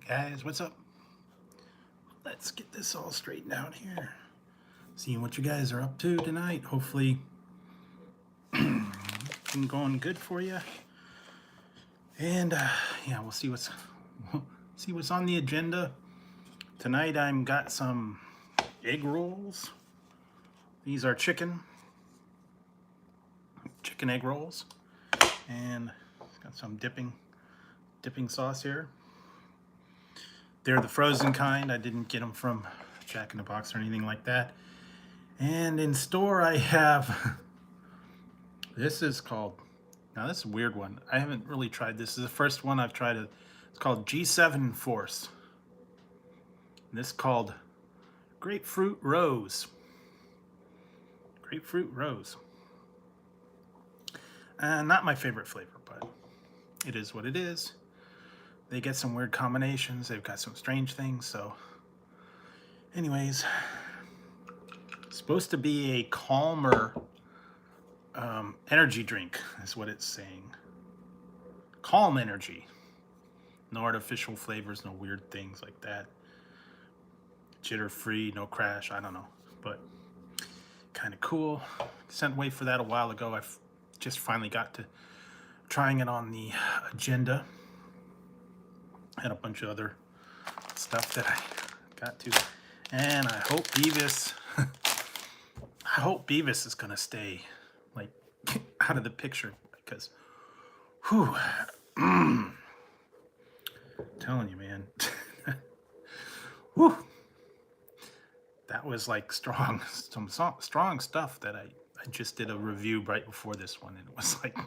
Guys, what's up? Let's get this all straightened out here. Seeing what you guys are up to tonight. Hopefully, been going good for you. And yeah, we'll see what's on the agenda tonight. I'm got some egg rolls. These are chicken egg rolls, and got some dipping sauce here. They're the frozen kind. I didn't get them from Jack in the Box or anything like that. And in store I have, this is called, now this is a weird one. I haven't really tried this. This is the first one I've tried. It's called G7 Force. And this is called Grapefruit Rose. Grapefruit Rose. Not my favorite flavor, but it is what it is. They get some weird combinations. They've got some strange things. So anyways, it's supposed to be a calmer energy drink is what it's saying. Calm energy. No artificial flavors, no weird things like that. Jitter free, no crash, I don't know. But kind of cool. Sent away for that a while ago. I've just finally got to trying it on the agenda. Had a bunch of other stuff that I got to. And I hope Beavis is gonna stay like out of the picture, because whew, telling you, man. Whew, that was like some strong stuff that I just did a review right before this one, and it was like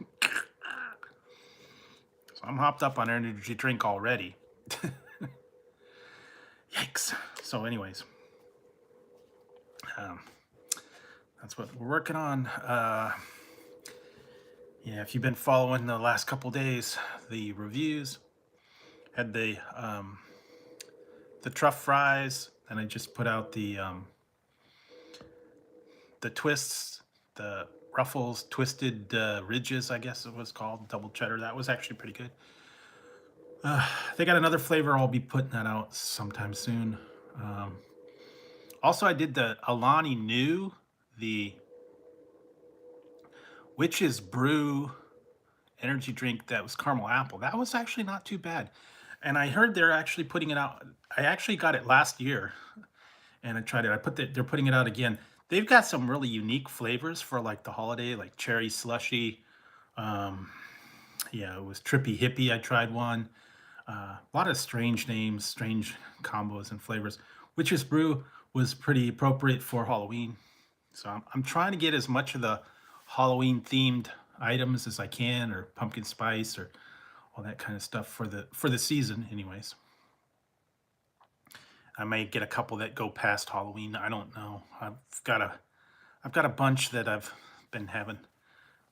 so I'm hopped up on energy drink already. Yikes. So anyways, that's what we're working on. Yeah, if you've been following the last couple days, the reviews had the truffle fries, and I just put out the twists, the Ruffles twisted ridges, I guess it was called, double cheddar. That was actually pretty good. They got another flavor. I'll be putting that out sometime soon. Also, I did the Alani Nu, the Witch's Brew energy drink that was caramel apple. That was actually not too bad. And I heard they're actually putting it out. I actually got it last year, and I tried it. They're putting it out again. They've got some really unique flavors for like the holiday, like cherry slushy. Yeah, it was Trippy Hippie. I tried one. A lot of strange names, strange combos and flavors. Witch's Brew was pretty appropriate for Halloween. So I'm trying to get as much of the Halloween themed items as I can, or pumpkin spice, or all that kind of stuff for the season anyways. I may get a couple that go past Halloween. I don't know. I've got a bunch that I've been having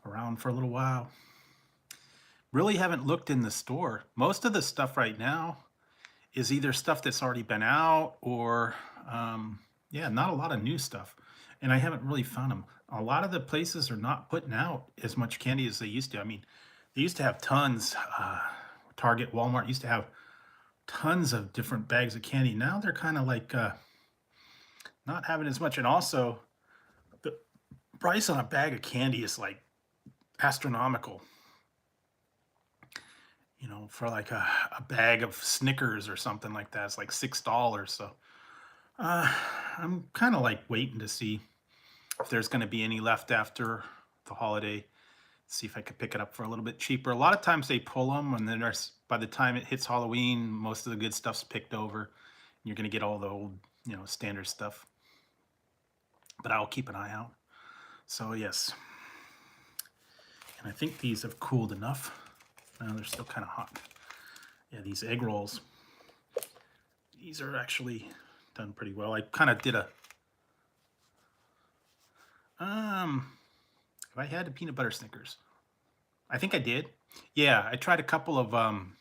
around for a little while. Really haven't looked in the store. Most of the stuff right now is either stuff that's already been out, or yeah, not a lot of new stuff. And I haven't really found them. A lot of the places are not putting out as much candy as they used to. I mean, they used to have tons. Target, Walmart used to have tons of different bags of candy. Now they're kind of like not having as much. And also, the price on a bag of candy is like astronomical. You know, for like a bag of Snickers or something like that, it's like $6. So I'm kind of like waiting to see if there's going to be any left after the holiday. See if I could pick it up for a little bit cheaper. A lot of times they pull them, and then by the time it hits Halloween, most of the good stuff's picked over. And you're going to get all the old, standard stuff. But I'll keep an eye out. So yes. And I think these have cooled enough. Now they're still kind of hot. Yeah, these egg rolls. These are actually done pretty well. I kind of did a... Have I had a peanut butter Snickers? I think I did. Yeah, I tried a couple of them.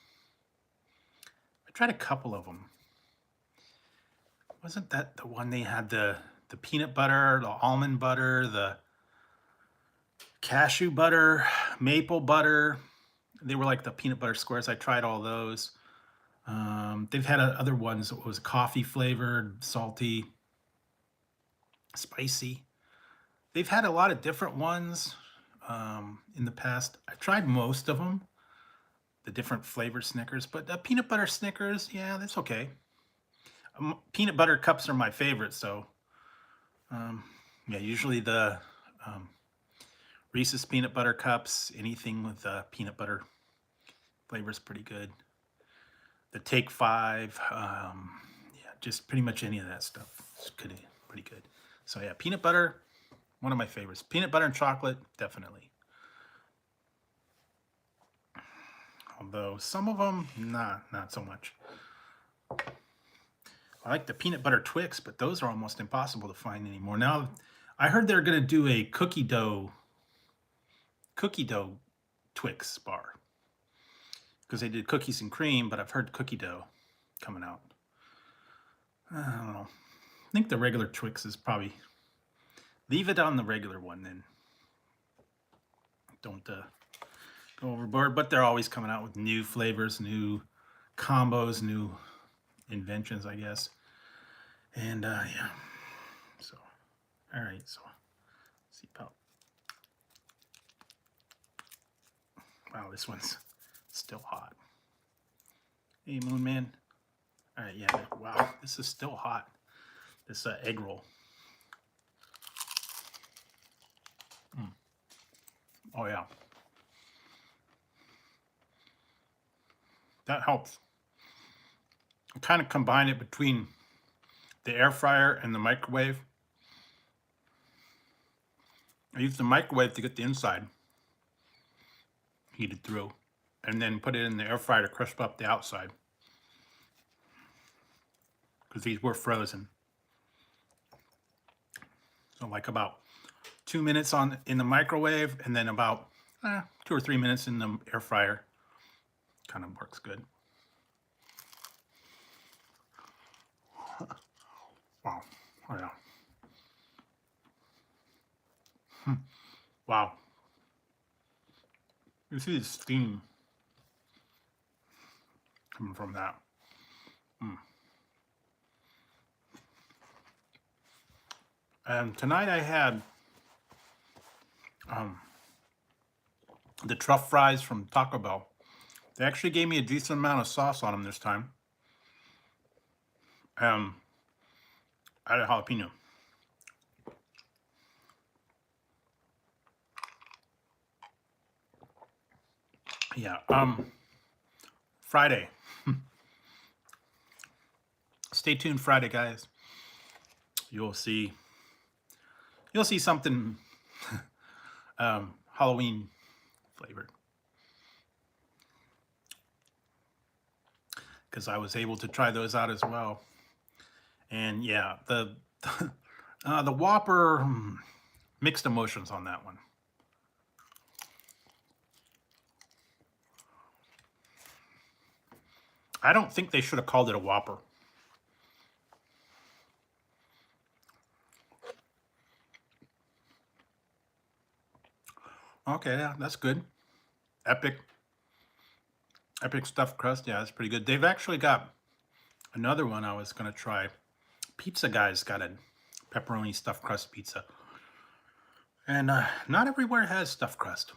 Wasn't that the one they had the peanut butter, the almond butter, the cashew butter, maple butter? They were like the peanut butter squares. I tried all those. They've had other ones that was coffee flavored, salty, spicy. They've had a lot of different ones in the past. I've tried most of them, the different flavored Snickers, but peanut butter Snickers, yeah, that's okay. Peanut butter cups are my favorite, so yeah, usually the Reese's peanut butter cups, anything with peanut butter flavor is pretty good. The Take Five, yeah, just pretty much any of that stuff is pretty good. So yeah, peanut butter, one of my favorites. Peanut butter and chocolate, definitely. Although some of them, not so much. I like the peanut butter Twix, but those are almost impossible to find anymore. Now, I heard they're going to do a cookie dough Twix bar. Because they did cookies and cream, but I've heard cookie dough coming out. I don't know. I think the regular Twix is probably... Leave it on the regular one, then. Don't go overboard. But they're always coming out with new flavors, new combos, new inventions, I guess. And, yeah. So, all right. So, let's see about... Wow, this one's still hot. Hey, Moon Man. All right, yeah. Wow, this is still hot. This egg roll. Oh, yeah. That helps. I kind of combine it between the air fryer and the microwave. I use the microwave to get the inside heated through, and then put it in the air fryer to crisp up the outside. Because these were frozen. So like about 2 minutes in the microwave, and then about 2 or 3 minutes in the air fryer. Kind of works good. Wow. Oh yeah. Wow. You see the steam coming from that. And tonight I had the truffle fries from Taco Bell. They actually gave me a decent amount of sauce on them this time. I had a jalapeno. Yeah, Friday. Stay tuned Friday, guys. You'll see something Halloween flavored. Because I was able to try those out as well. And yeah, the Whopper, mixed emotions on that one. I don't think they should have called it a Whopper. Okay, yeah, that's good. Epic stuffed crust. Yeah, that's pretty good. They've actually got another one I was going to try. Pizza Guy's got a pepperoni stuffed crust pizza. And not everywhere has stuffed crust.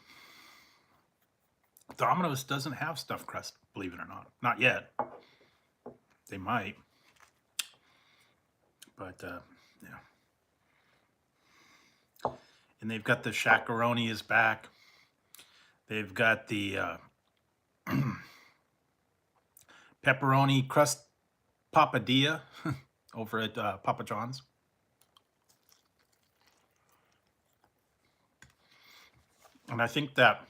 Domino's doesn't have stuffed crust, believe it or not. Not yet. They might. But, yeah. And they've got the shakaroni is back. They've got the pepperoni crust papadilla over at Papa John's. And I think that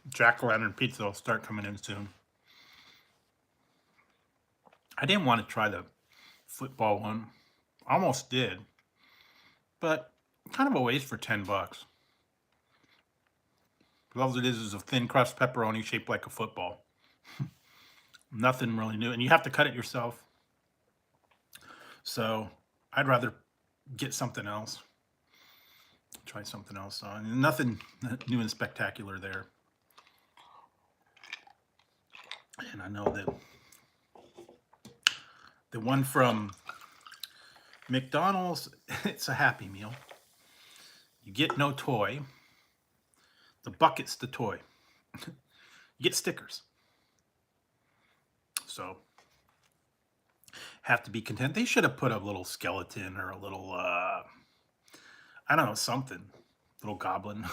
jack-o'-lantern pizza will start coming in soon. I didn't want to try the football one. Almost did. But kind of a waste for $10. All it is a thin crust pepperoni shaped like a football. Nothing really new. And you have to cut it yourself. So I'd rather get something else. Try something else on. Nothing new and spectacular there. And I know that The one from McDonald's, it's a Happy Meal. You get no toy. The bucket's the toy. You get stickers. So, have to be content. They should have put a little skeleton or a little, I don't know, something. Little goblin.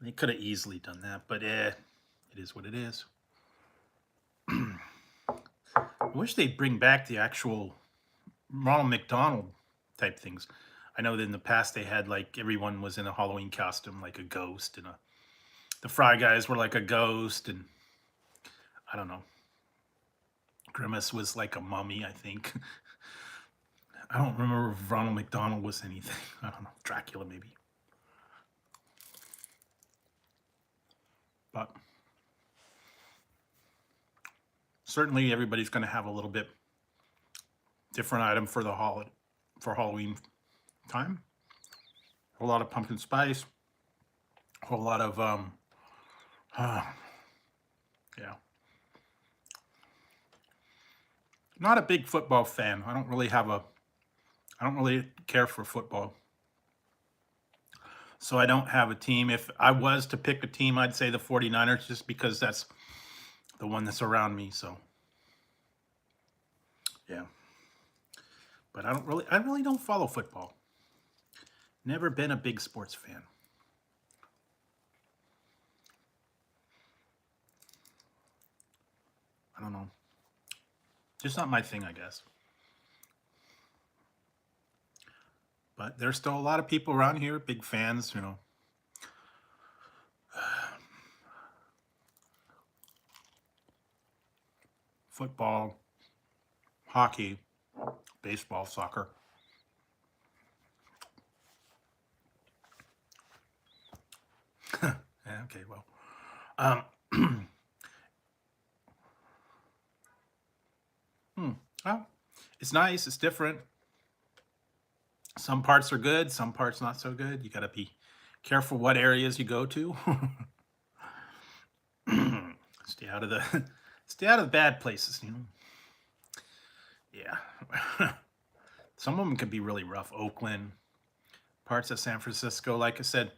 They could have easily done that, but it is what it is. I wish they'd bring back the actual Ronald McDonald type things. I know that in the past they had like everyone was in a Halloween costume, like a ghost, and the Fry Guys were like a ghost, and I don't know. Grimace was like a mummy, I think. I don't remember if Ronald McDonald was anything. I don't know. Dracula, maybe. But certainly everybody's going to have a little bit different item for the for Halloween time. A whole lot of pumpkin spice. A whole lot of yeah. Not a big football fan. I don't really care for football. So I don't have a team. If I was to pick a team, I'd say the 49ers just because that's the one that's around me. So yeah. But I really don't follow football. Never been a big sports fan. I don't know. Just not my thing, I guess. But there's still a lot of people around here, big fans, you know. Football, hockey, baseball, soccer. Okay, well. Well, it's nice. It's different. Some parts are good. Some parts not so good. You got to be careful what areas you go to. Stay out of the bad places, you know. Yeah. Some of them can be really rough. Oakland, parts of San Francisco. Like I said,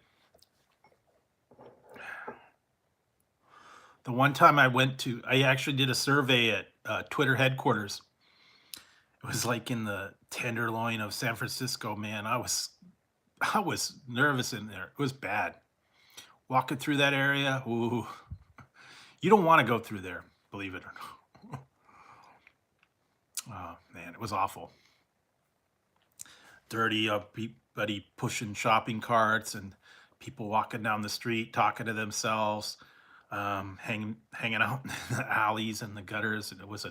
the one time I actually did a survey at Twitter headquarters. It was like in the Tenderloin of San Francisco, man. I was nervous in there. It was bad. Walking through that area, ooh, you don't want to go through there, believe it or not. Oh man, it was awful. Dirty, everybody pushing shopping carts and people walking down the street talking to themselves, hanging out in the alleys and the gutters, and it was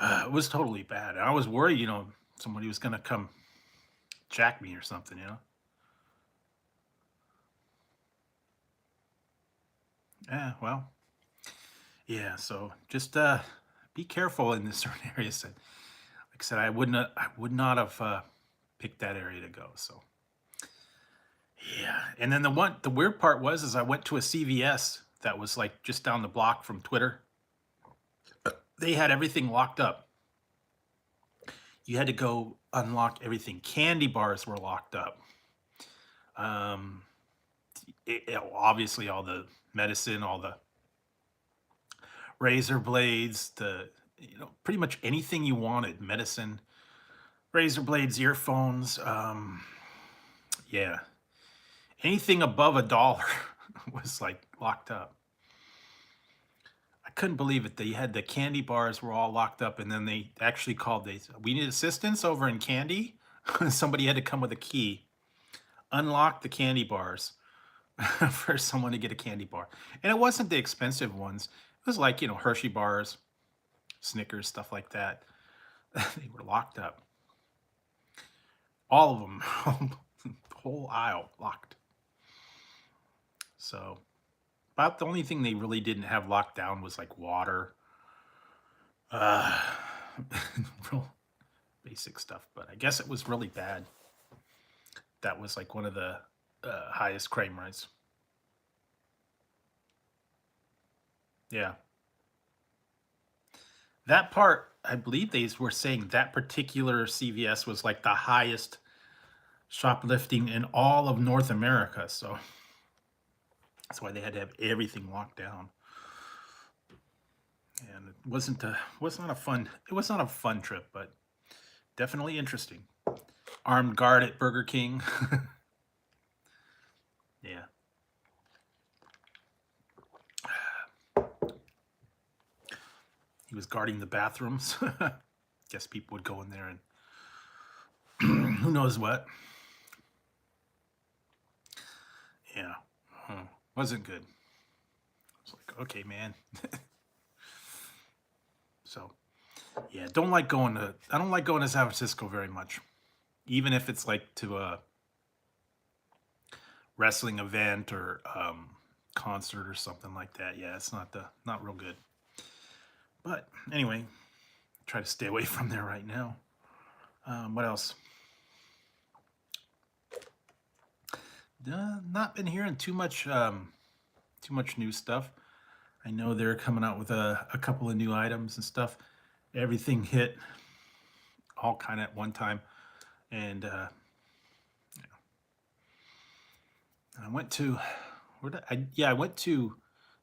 it was totally bad. I was worried, you know, somebody was gonna come jack me or something, you know. Yeah, well, yeah. So just be careful in this certain areas. Like I said, I would not have picked that area to go. So yeah. And then the weird part was is I went to a CVS that was like just down the block from Twitter. They had everything locked up. You had to go unlock everything. Candy bars were locked up. Obviously all the medicine, all the razor blades, pretty much anything you wanted, medicine, razor blades, earphones, yeah, anything above $1 was like locked up. I couldn't believe it. They had the candy bars were all locked up, and then they actually called. We need assistance over in candy. Somebody had to come with a key, unlock the candy bars for someone to get a candy bar, and it wasn't the expensive ones. It was like Hershey bars, Snickers, stuff like that. They were locked up. All of them, the whole aisle locked. So, about the only thing they really didn't have locked down was like water. Real basic stuff, but I guess it was really bad. That was like one of the highest crime rates. Yeah. That part, I believe they were saying that particular CVS was like the highest shoplifting in all of North America. So that's why they had to have everything locked down. And it wasn't a fun trip, but definitely interesting. Armed guard at Burger King. Yeah. He was guarding the bathrooms. Guess people would go in there and who knows what. Yeah. Wasn't good. It's like, okay, man. So, yeah, I don't like going to San Francisco very much. Even if it's like to a wrestling event or concert or something like that. Yeah, it's not real good. But anyway, try to stay away from there right now. What else? Not been hearing too much new stuff. I know they're coming out with a couple of new items and stuff. Everything hit all kind of at one time, and I went to I went to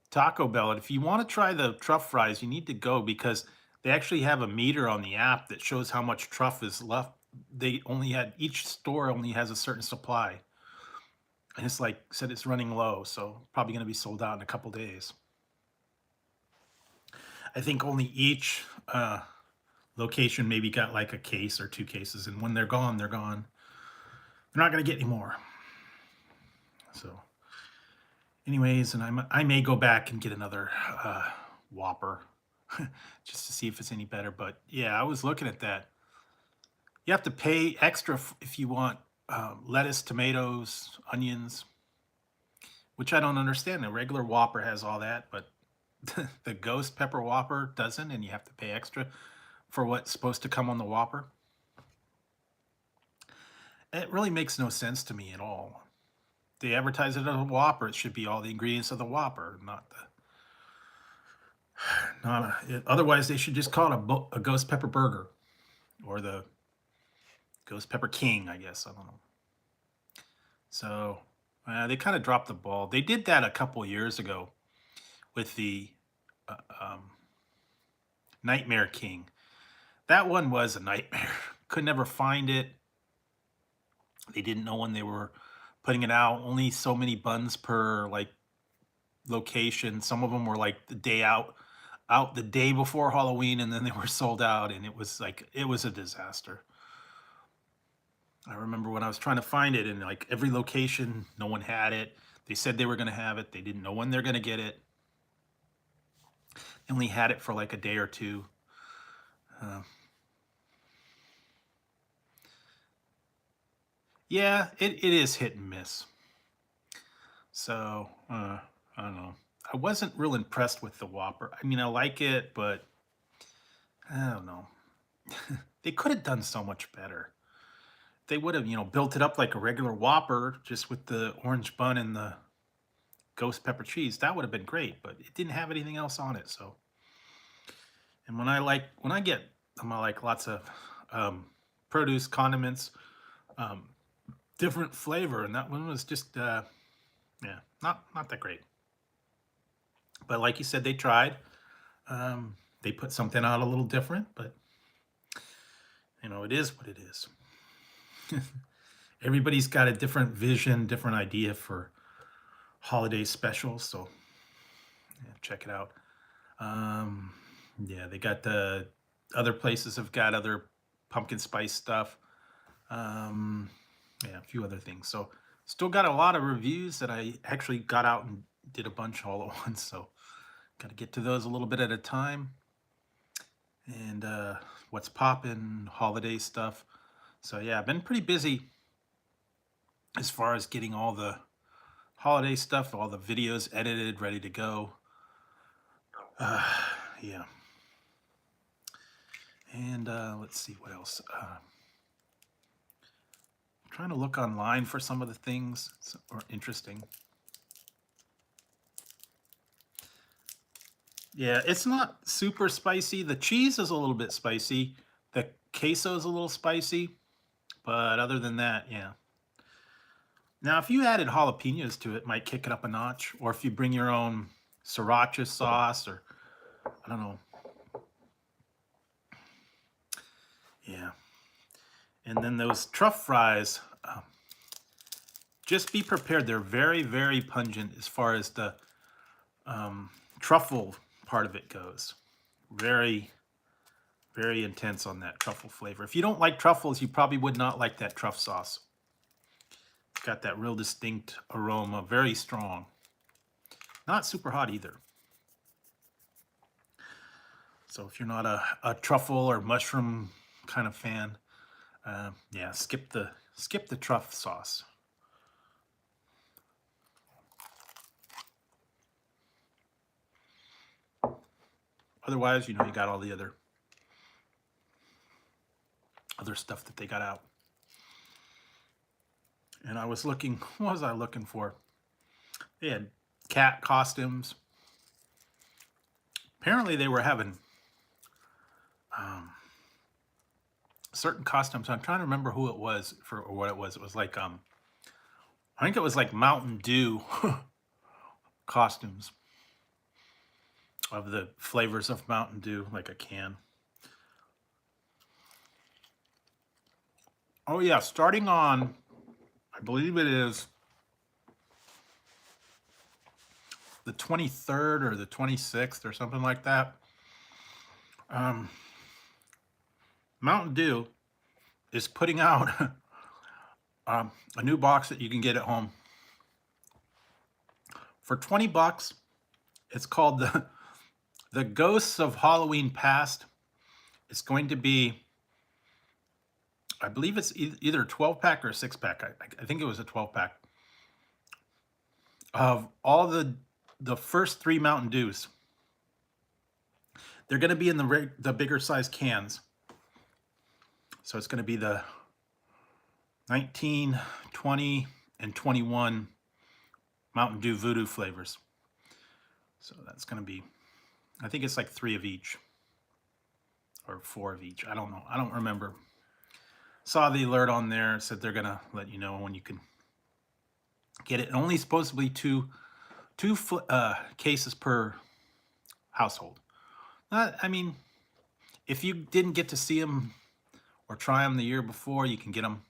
Taco Bell, and if you want to try the truff fries, you need to go because they actually have a meter on the app that shows how much truff is left. Each store only has a certain supply, and it's like said it's running low, so probably going to be sold out in a couple days. I think only each location maybe got like a case or two cases, and when they're gone, they're gone. They're not going to get any more. So, anyways, and I may go back and get another Whopper just to see if it's any better. But yeah, I was looking at that. You have to pay extra if you want lettuce, tomatoes, onions, which I don't understand. The regular Whopper has all that, but the Ghost Pepper Whopper doesn't, and you have to pay extra for what's supposed to come on the Whopper. It really makes no sense to me at all. They advertise it as a Whopper. It should be all the ingredients of the Whopper, otherwise they should just call it a Ghost Pepper Burger or the Ghost Pepper King, I guess. I don't know. So they kind of dropped the ball. They did that a couple years ago with the Nightmare King. That one was a nightmare. Could never find it. They didn't know when they were putting it out. Only so many buns per like location. Some of them were like the day out the day before Halloween, and then they were sold out, and it was a disaster. I remember when I was trying to find it, and like every location, no one had it. They said they were going to have it. They didn't know when they're going to get it. They only had it for like a day or two. Yeah, it is hit and miss. So, I don't know. I wasn't real impressed with the Whopper. I mean, I like it, but I don't know. They could have done so much better. They would have, built it up like a regular Whopper, just with the orange bun and the ghost pepper cheese. That would have been great, but it didn't have anything else on it. So, and when I get like lots of produce, condiments, different flavor, and that one was just yeah, not that great. But like you said, they tried. They put something out a little different, but it is what it is. Everybody's got a different vision, different idea for holiday specials, so yeah, check it out. Yeah, they got the other places have got other pumpkin spice stuff. Yeah, a few other things. So still got a lot of reviews that I actually got out and did a bunch all at once. So got to get to those a little bit at a time. And what's poppin', holiday stuff. So yeah, I've been pretty busy as far as getting all the holiday stuff, all the videos edited, ready to go. Yeah. And let's see what else. I'm trying to look online for some of the things that are interesting. Yeah, it's not super spicy. The cheese is a little bit spicy. The queso is a little spicy, but other than that, yeah. Now, if you added jalapenos to it, it might kick it up a notch. Or if you bring your own sriracha sauce, or I don't know. Yeah. And then those truff fries, just be prepared. They're very, very pungent as far as the truffle part of it goes. Very, very intense on that truffle flavor. If you don't like truffles, you probably would not like that truff sauce. It's got that real distinct aroma, very strong. Not super hot either. So if you're not a truffle or mushroom kind of fan, yeah, skip the truff sauce. Otherwise, you know, you got all the other stuff that they got out. And I was looking, what was I looking for? They had cat costumes. Apparently they were having certain costumes. I'm trying to remember who it was or what it was. It was like, I think it was like Mountain Dew costumes of the flavors of Mountain Dew, like a can. Oh yeah, starting on, I believe it is the 23rd or the 26th or something like that. Mountain Dew is putting out a new box that you can get at home for 20 bucks. It's called the Ghosts of Halloween Past. It's going to be, I believe it's either a 12-pack or a 6-pack. I think it was a 12-pack of all the first 3 Mountain Dews. They're going to be in the bigger size cans. So it's going to be the 19, 20, and 21 Mountain Dew Voodoo flavors. So that's going to be, I think it's like 3 of each. Or 4 of each. I don't know. I don't remember. Saw the alert on there. It said they're going to let you know when you can get it. And only supposed to be two cases per household. I mean, if you didn't get to see them or try them the year before, you can get them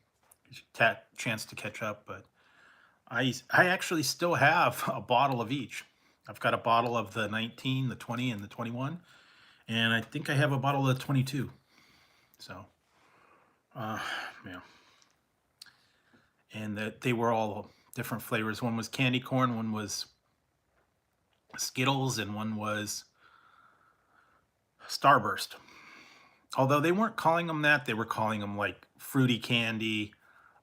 chance to catch up. But I actually still have a bottle of each. I've got a bottle of the 19, the 20, and the 21. And I think I have a bottle of the 22. So, yeah. And that they were all different flavors. One was candy corn, one was Skittles, and one was Starburst. Although they weren't calling them that, they were calling them like fruity candy,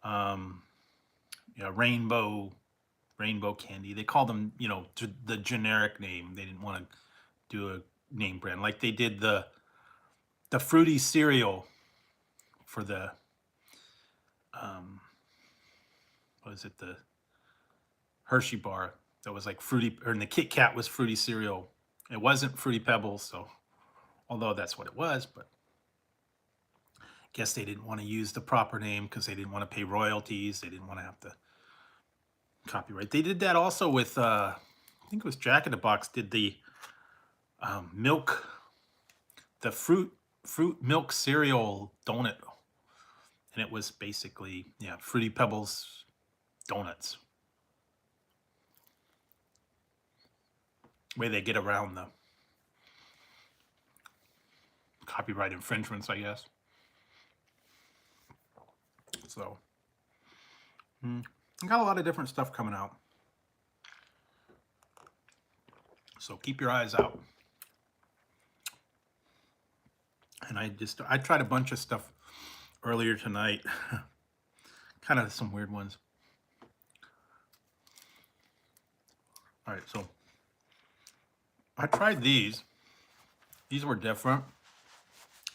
you know, rainbow candy. They called them, you know, the generic name. They didn't want to do a name brand like they did the fruity cereal for the what is it, the Hershey bar that was like fruity, or the Kit Kat was fruity cereal. It wasn't Fruity Pebbles, so although that's what it was, but I guess they didn't want to use the proper name because they didn't want to pay royalties. They didn't want to have to copyright. They did that also with I think it was Jack in the Box did the milk, the fruit milk cereal donut, and it was basically, yeah, Fruity Pebbles donuts. Way they get around the copyright infringements, I guess. So, got a lot of different stuff coming out. So keep your eyes out. And I tried a bunch of stuff earlier tonight. Kind of some weird ones. All right, so I tried these. These were different.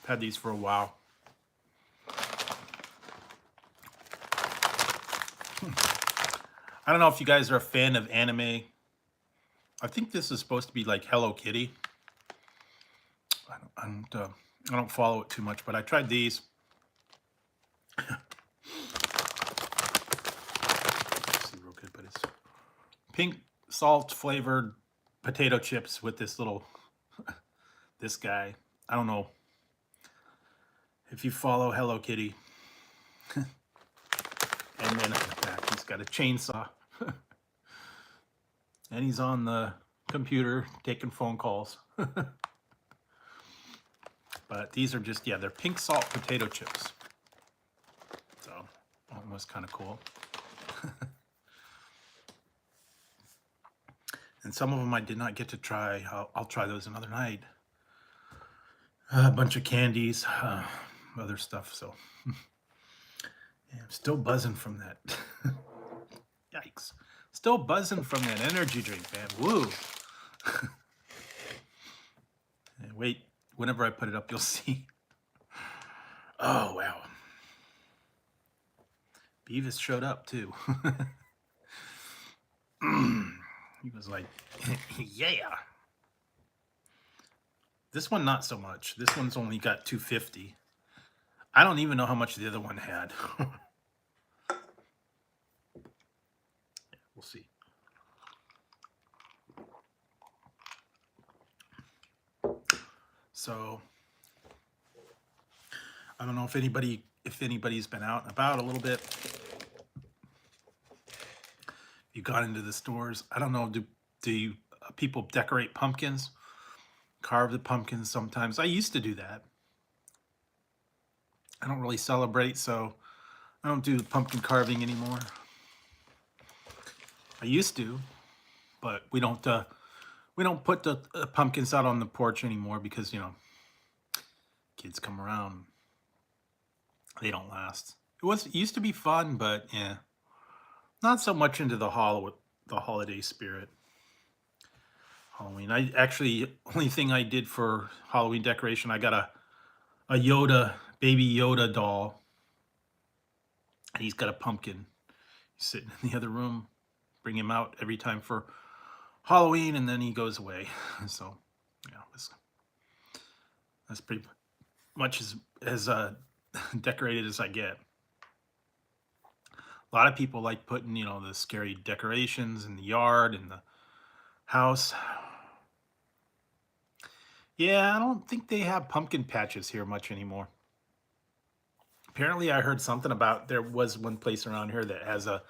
I've had these for a while. I don't know if you guys are a fan of anime. I think this is supposed to be like Hello Kitty. And I don't follow it too much, but I tried these. See real good, but it's pink salt flavored potato chips with this little this guy. I don't know if you follow Hello Kitty. And then at the back, he's got a chainsaw. And he's on the computer taking phone calls. But these are just, yeah, they're pink salt potato chips. So that was kind of cool. And some of them I did not get to try. I'll try those another night. A bunch of candies, other stuff. So yeah, I'm still buzzing from that. Yikes. Still buzzing from that energy drink, man. Woo. And wait, whenever I put it up, you'll see. Oh, wow. Beavis showed up, too. He was like, yeah. This one, not so much. This one's only got 250. I don't even know how much the other one had. We'll see. So I don't know if anybody's been out and about a little bit. You got into the stores. I don't know, do you people decorate pumpkins? Carve the pumpkins sometimes. I used to do that. I don't really celebrate, so I don't do pumpkin carving anymore. I used to, but we don't put the pumpkins out on the porch anymore because, you know, kids come around. They don't last. It used to be fun, but yeah, not so much into the holiday spirit. Halloween. I actually, only thing I did for Halloween decoration, I got a Yoda, baby Yoda doll. And he's got a pumpkin. He's sitting in the other room. Bring him out every time for Halloween, and then he goes away. So, yeah, that's pretty much as decorated as I get. A lot of people like putting, you know, the scary decorations in the yard and the house. Yeah, I don't think they have pumpkin patches here much anymore. Apparently, I heard something about there was one place around here that has a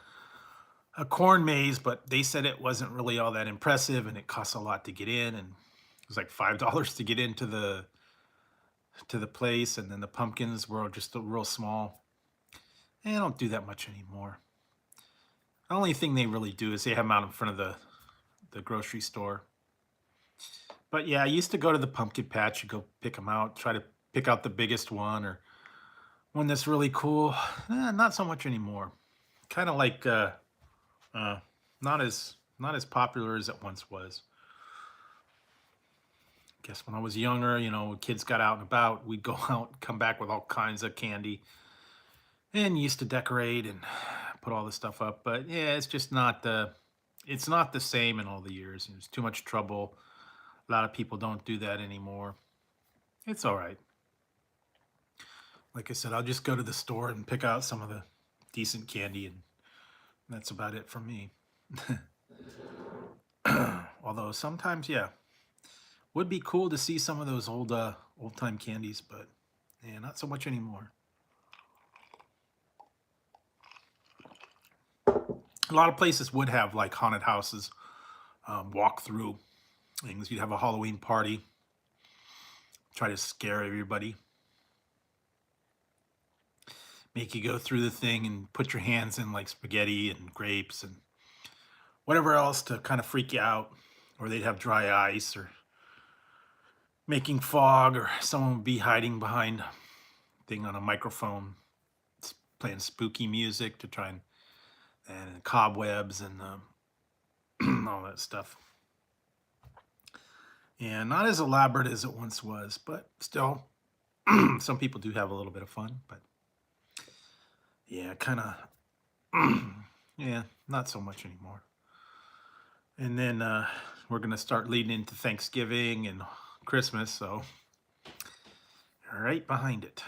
corn maze, but they said it wasn't really all that impressive and it costs a lot to get in, and it was like $5 to get into the place, and then the pumpkins were just real small. And I don't do that much anymore. The only thing they really do is they have them out in front of the grocery store. But yeah, I used to go to the pumpkin patch and go pick them out, try to pick out the biggest one or one that's really cool. Not so much anymore. Kind of like not as popular as it once was. Guess when I was younger, you know, kids got out and about, we'd go out, come back with all kinds of candy, and used to decorate and put all this stuff up. But yeah, it's just not it's not the same in all the years. There's too much trouble. A lot of people don't do that anymore. It's all right. Like I said, I'll just go to the store and pick out some of the decent candy, and that's about it for me. Although sometimes, yeah, would be cool to see some of those old-time candies, but yeah, not so much anymore. A lot of places would have like haunted houses, walk through things. You'd have a Halloween party, try to scare everybody, make you go through the thing and put your hands in like spaghetti and grapes and whatever else to kind of freak you out. Or they'd have dry ice or making fog, or someone would be hiding behind a thing on a microphone, playing spooky music to try and cobwebs and all that stuff. Yeah, not as elaborate as it once was, but still, some people do have a little bit of fun. But yeah, kind of, yeah, not so much anymore. And then we're gonna start leading into Thanksgiving and Christmas, so right behind it.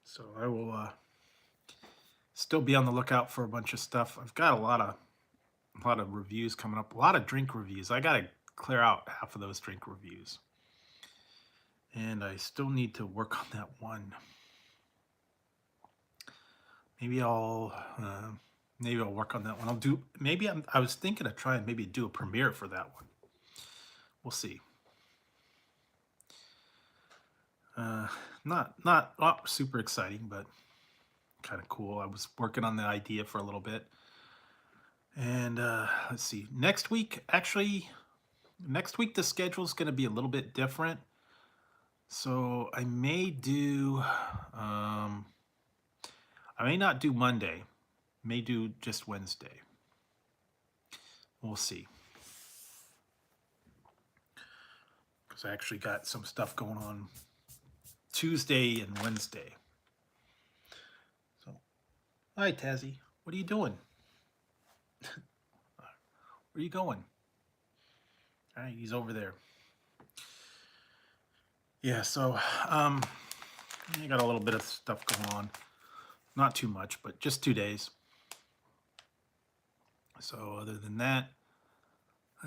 So I will still be on the lookout for a bunch of stuff. I've got a lot of reviews coming up, a lot of drink reviews. I gotta clear out half of those drink reviews. And I still need to work on that one. Maybe I'll work on that one. I was thinking of trying maybe do a premiere for that one. We'll see. Not super exciting, but kind of cool. I was working on the idea for a little bit. And let's see. Next week the schedule is going to be a little bit different. So I may not do Monday. May do just Wednesday. We'll see. Because I actually got some stuff going on Tuesday and Wednesday. So, hi Tazzy, what are you doing? Where are you going? All right, he's over there. Yeah, so I got a little bit of stuff going on. Not too much, but just 2 days. So other than that,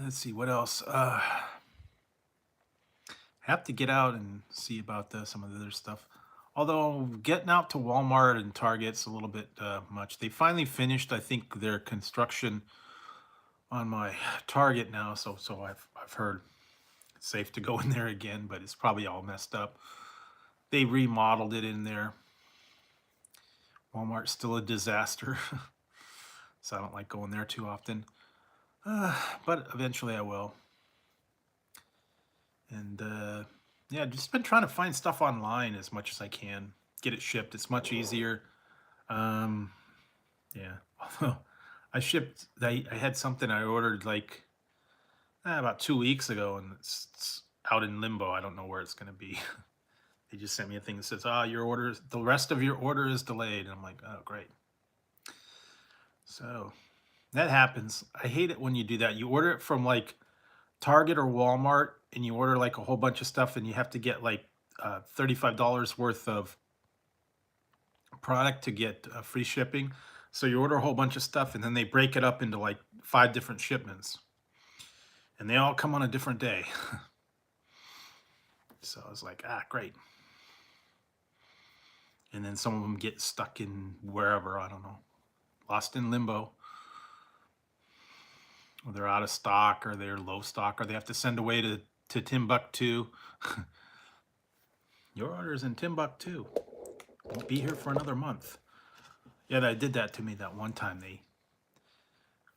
let's see what else. Have to get out and see about some of the other stuff. Although getting out to Walmart and Target's a little bit much. They finally finished, I think, their construction on my Target now. So I've heard it's safe to go in there again, but it's probably all messed up. They remodeled it in there. Walmart's still a disaster, so I don't like going there too often. But eventually I will. And yeah, just been trying to find stuff online as much as I can. Get it shipped. It's much easier. Yeah. Although I had something I ordered like about 2 weeks ago, and it's out in limbo. I don't know where it's going to be. They just sent me a thing that says, the rest of your order is delayed. And I'm like, oh, great. So that happens. I hate it when you do that. You order it from like Target or Walmart, and you order like a whole bunch of stuff, and you have to get like $35 worth of product to get free shipping. So you order a whole bunch of stuff, and then they break it up into like 5 different shipments, and they all come on a different day. So I was like, great. And then some of them get stuck in wherever, I don't know, lost in limbo. Or they're out of stock, or they're low stock, or they have to send away to Timbuktu. Your order is in Timbuktu. Won't be here for another month. Yeah, they did that to me that one time.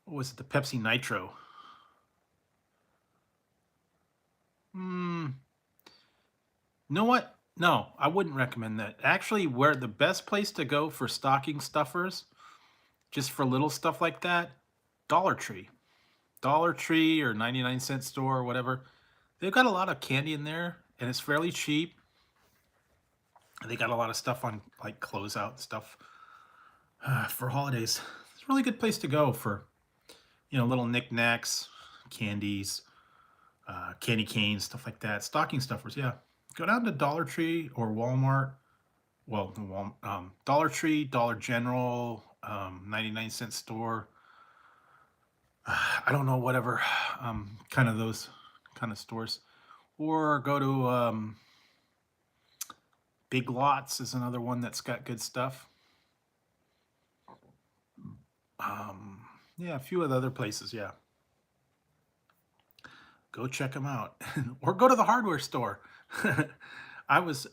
What was it, the Pepsi Nitro? You know what? No, I wouldn't recommend that. Actually, where the best place to go for stocking stuffers, just for little stuff like that, Dollar Tree. Dollar Tree or 99-cent store or whatever. They've got a lot of candy in there, and it's fairly cheap. They got a lot of stuff on like closeout stuff for holidays. It's a really good place to go for, little knickknacks, candies, candy canes, stuff like that. Stocking stuffers, yeah. Go down to Dollar Tree or Walmart. Well, Dollar Tree, Dollar General, 99-cent store. I don't know, whatever, kind of those kind of stores. Or go to Big Lots is another one that's got good stuff. Yeah, a few of the other places, yeah. Go check them out. Or go to the hardware store. I was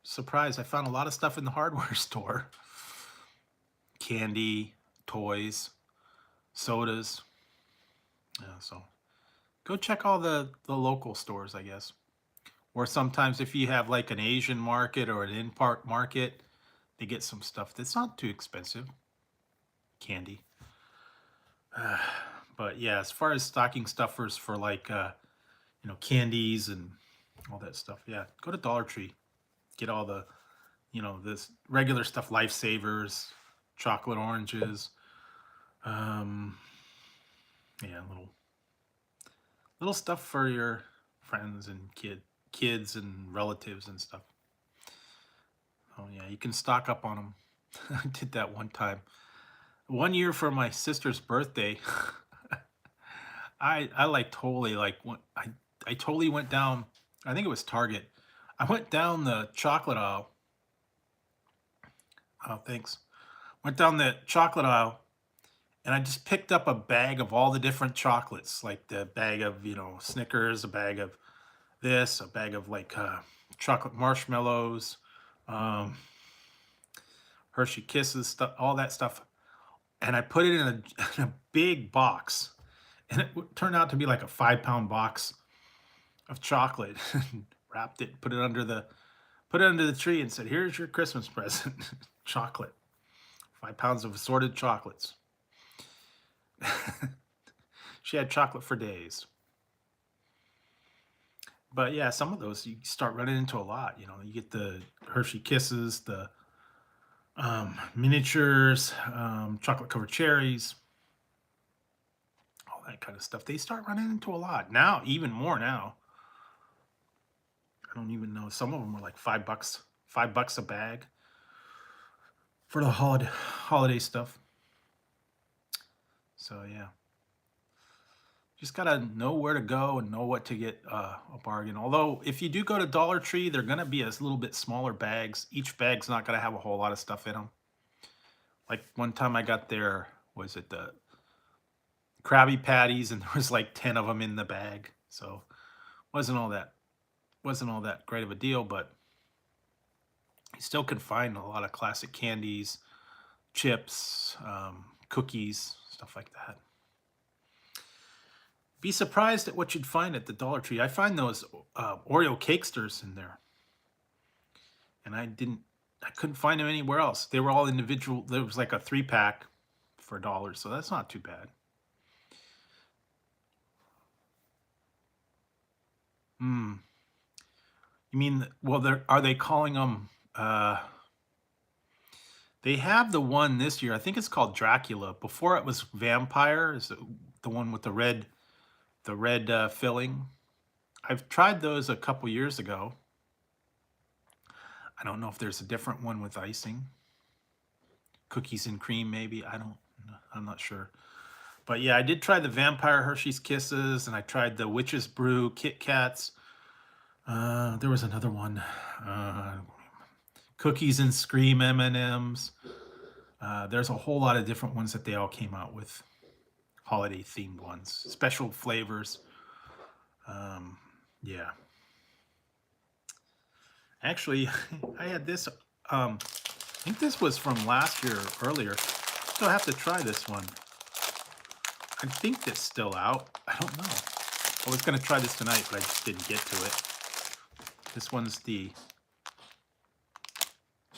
surprised. I found a lot of stuff in the hardware store. Candy, toys, sodas. Yeah, so go check all the local stores, I guess. Or sometimes if you have like an Asian market or an in-park market, they get some stuff that's not too expensive. Candy. But yeah, as far as stocking stuffers for like, candies and all that stuff, yeah, go to Dollar Tree. Get all the, this regular stuff, Lifesavers, chocolate oranges. Yeah, little stuff for your friends and kids and relatives and stuff. Oh yeah, you can stock up on them. I did that one time. One year for my sister's birthday, I like totally like I totally went down. I think it was Target. I went down the chocolate aisle. Oh, thanks. Went down the chocolate aisle and I just picked up a bag of all the different chocolates, like the bag of, Snickers, a bag of this, a bag of like chocolate marshmallows, um, Hershey Kisses, stuff, all that stuff. And I put it in a, in a big box. And it turned out to be like a 5-pound box of chocolate. Wrapped it, put it under the tree and said, "Here's your Christmas present." Chocolate. 5 pounds of assorted chocolates. She had chocolate for days. But yeah, some of those you start running into a lot. You get the Hershey Kisses, the miniatures, chocolate covered cherries, all that kind of stuff. They start running into a lot now, even more now. I don't even know. Some of them are like $5, $5 a bag for the holiday stuff. So yeah, just gotta know where to go and know what to get a bargain. Although if you do go to Dollar Tree, they're gonna be a little bit smaller bags. Each bag's not gonna have a whole lot of stuff in them. Like one time I got there, was it the Krabby Patties, and there was like 10 of them in the bag. So wasn't all that great of a deal, but you still can find a lot of classic candies, chips, cookies, stuff like that. Be surprised at what you'd find at the Dollar Tree. I find those Oreo Cakesters in there, and I couldn't find them anywhere else. They were all individual. There was like a 3-pack for $1, so that's not too bad. You mean, well, are they calling them? They have the one this year. I think it's called Dracula. Before it was Vampire. Is the one with the red filling. I've tried those a couple years ago. I don't know if there's a different one with icing. Cookies and cream, maybe. I'm not sure. But yeah, I did try the Vampire Hershey's Kisses, and I tried the Witch's Brew Kit Kats. There was another one. Cookies and Scream M&Ms. There's a whole lot of different ones that they all came out with. Holiday themed ones. Special flavors. Yeah. Actually, I had this. I think this was from last year or earlier. So I have to try this one. I think that's still out. I don't know. I was going to try this tonight, but I just didn't get to it. This one's the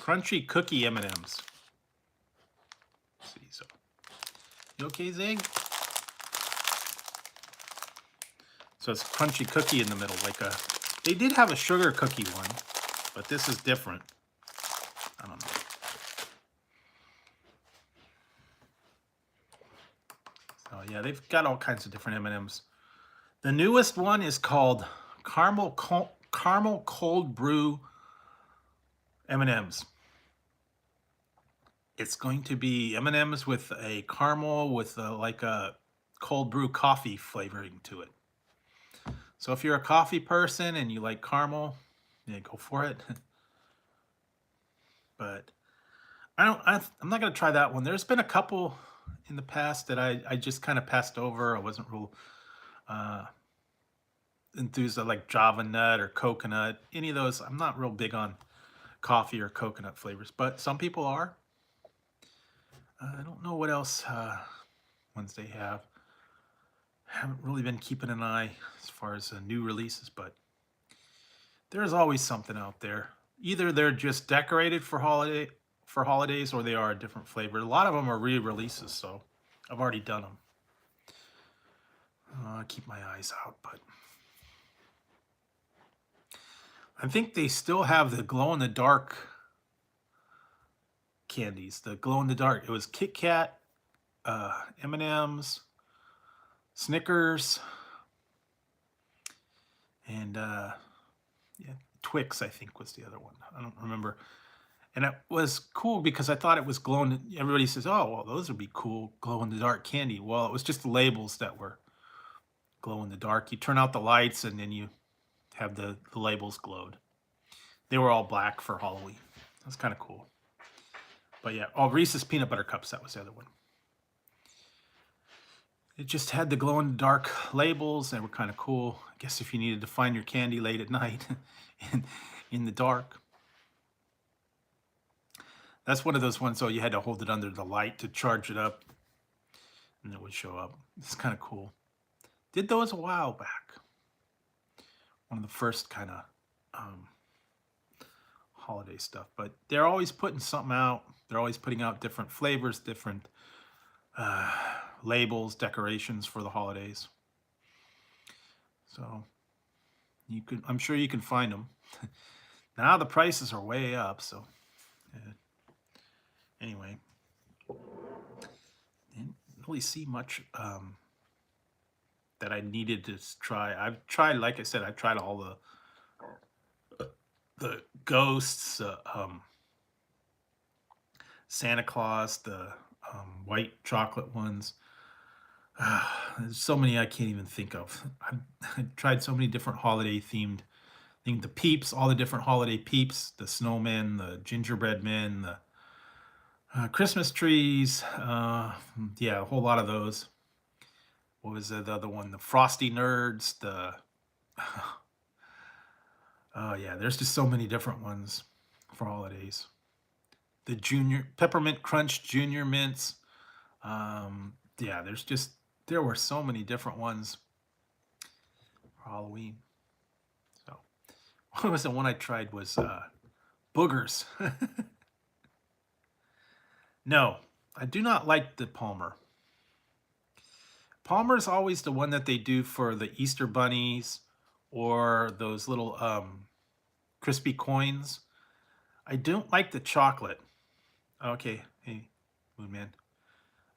Crunchy Cookie M&Ms. Let's see, so you okay, Zig? So it's crunchy cookie in the middle, they did have a sugar cookie one, but this is different. I don't know. So yeah, they've got all kinds of different M&Ms. The newest one is called Caramel Cold Brew M&Ms. It's going to be M&Ms with a caramel with like a cold brew coffee flavoring to it. So if you're a coffee person and you like caramel, yeah, go for it. But I'm not gonna try that one. There's been a couple in the past that I just kind of passed over. I wasn't real enthused. Like Java Nut or coconut. Any of those, I'm not real big on coffee or coconut flavors, but some people are. I don't know what else ones they have. Haven't really been keeping an eye as far as new releases, but there's always something out there. Either they're just decorated for holidays, or they are a different flavor. A lot of them are re-releases, so I've already done them. I keep my eyes out, but I think they still have the glow-in-the-dark candies. The glow-in-the-dark. It was Kit Kat, M&Ms, Snickers, and Yeah, Twix, I think, was the other one. I don't remember. And it was cool because I thought it was glowing. Everybody says, "Oh, well, those would be cool, glow in the dark candy." Well, it was just the labels that were glow in the dark. You turn out the lights, and then you have the labels glowed. They were all black for Halloween. That's kind of cool. But yeah, oh, Reese's peanut butter cups. That was the other one. It just had the glow in the dark labels. They were kind of cool. I guess if you needed to find your candy late at night in the dark. That's one of those ones, though, you had to hold it under the light to charge it up, and it would show up. It's kind of cool. Did those a while back. One of the first kind of holiday stuff. But they're always putting something out. They're always putting out different flavors, different labels, decorations for the holidays. So I'm sure you can find them. Now the prices are way up, so anyway, didn't really see much that I needed to try. I've tried, like I said, I've tried all the ghosts, Santa Claus, the white chocolate ones. There's so many I can't even think of. I've tried so many different holiday themed. I think the Peeps, all the different holiday Peeps, the snowmen, the gingerbread men, the Christmas trees. Yeah, a whole lot of those. What was the other one? The Frosty Nerds. The oh yeah, there's just so many different ones for holidays. The Junior Peppermint Crunch Junior Mints. Yeah, there were so many different ones for Halloween. So what was the one I tried was boogers. No, I do not like the Palmer. Palmer is always the one that they do for the Easter bunnies or those little crispy coins. I don't like the chocolate. Okay, hey, Moon Man.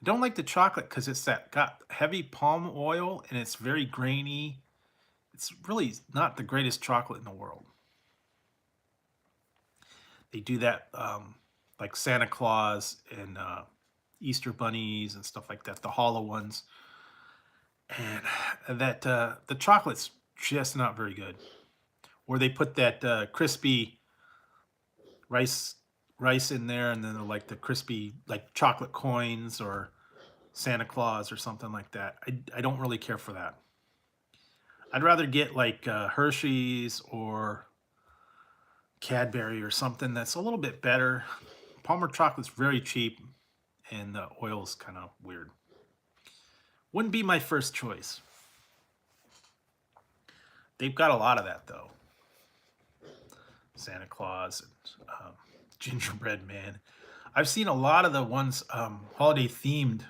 I don't like the chocolate because it's got heavy palm oil and it's very grainy. It's really not the greatest chocolate in the world. They do that like Santa Claus and Easter bunnies and stuff like that, the hollow ones. And that the chocolate's just not very good. Or they put that crispy rice in there, and then like the crispy like chocolate coins or Santa Claus or something like that. I don't really care for that. I'd rather get like Hershey's or Cadbury or something that's a little bit better. Palmer chocolate's very cheap, and the oil's kind of weird. Wouldn't be my first choice. They've got a lot of that though. Santa Claus and Gingerbread Man. I've seen a lot of the ones holiday themed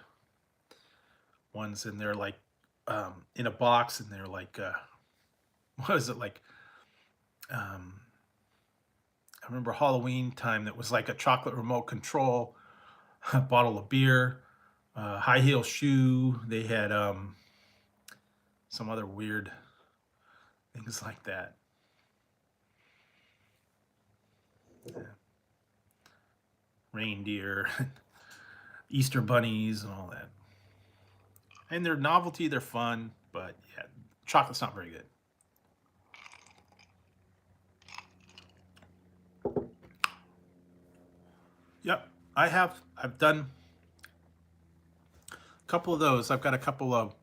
ones, and they're like in a box, and they're like what is it like? I remember Halloween time that was like a chocolate remote control, a bottle of beer, high heel shoe. They had some other weird things like that. Yeah. Reindeer, Easter bunnies, and all that. And they're novelty, they're fun, but yeah, chocolate's not very good. Yep, I've done a couple of those. I've got a couple of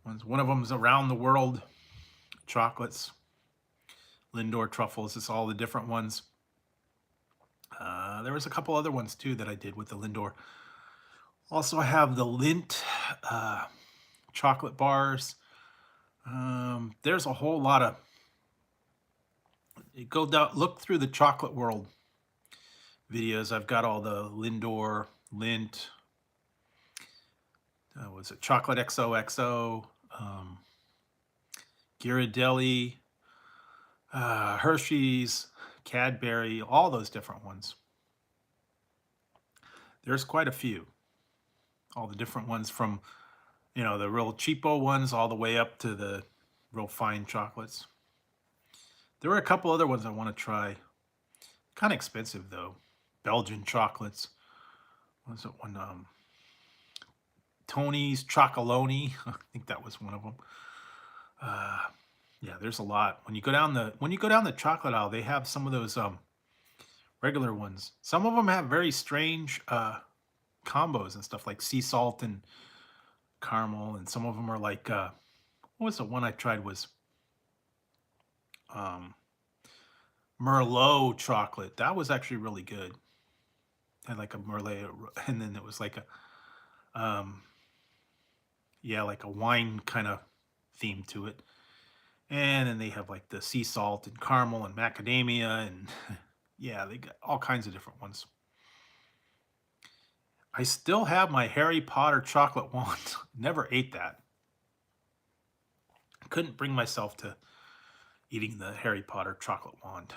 ones. One of them is around the world chocolates, Lindor truffles. It's all the different ones. There was a couple other ones too that I did with the Lindor. Also, I have the Lindt chocolate bars. There's a whole lot of. You go down, look through the chocolate world videos. I've got all the Lindor, Lindt. Was it Chocolate XOXO? Ghirardelli, Hershey's, Cadbury, all those different ones. There's quite a few. All the different ones from, the real cheapo ones all the way up to the real fine chocolates. There were a couple other ones I want to try. Kind of expensive though. Belgian chocolates. What was it one? Tony's Chocolonely. I think that was one of them. Yeah, there's a lot. When you go down the chocolate aisle, they have some of those regular ones. Some of them have very strange combos and stuff like sea salt and caramel, and some of them are like what was the one I tried was um Merlot chocolate. That was actually really good. Had like a Merlot, and then it was like a yeah, like a wine kind of theme to it. And then they have like the sea salt and caramel and macadamia and yeah, they got all kinds of different ones. I still have my Harry Potter chocolate wand. Never ate that. Couldn't bring myself to eating the Harry Potter chocolate wand.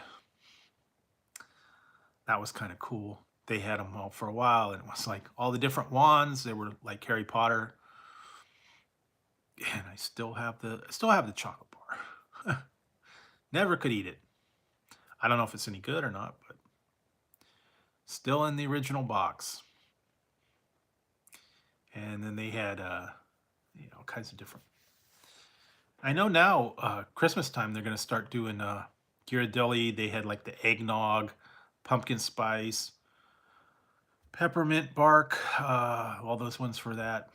That was kind of cool. They had them all for a while, and it was like all the different wands. They were like Harry Potter, and I still have the chocolate bar. Never could eat it. I don't know if it's any good or not, but still in the original box. And then they had all kinds of different. I know now Christmas time they're gonna start doing Ghirardelli. They had like the eggnog, pumpkin spice, peppermint bark, all those ones for that.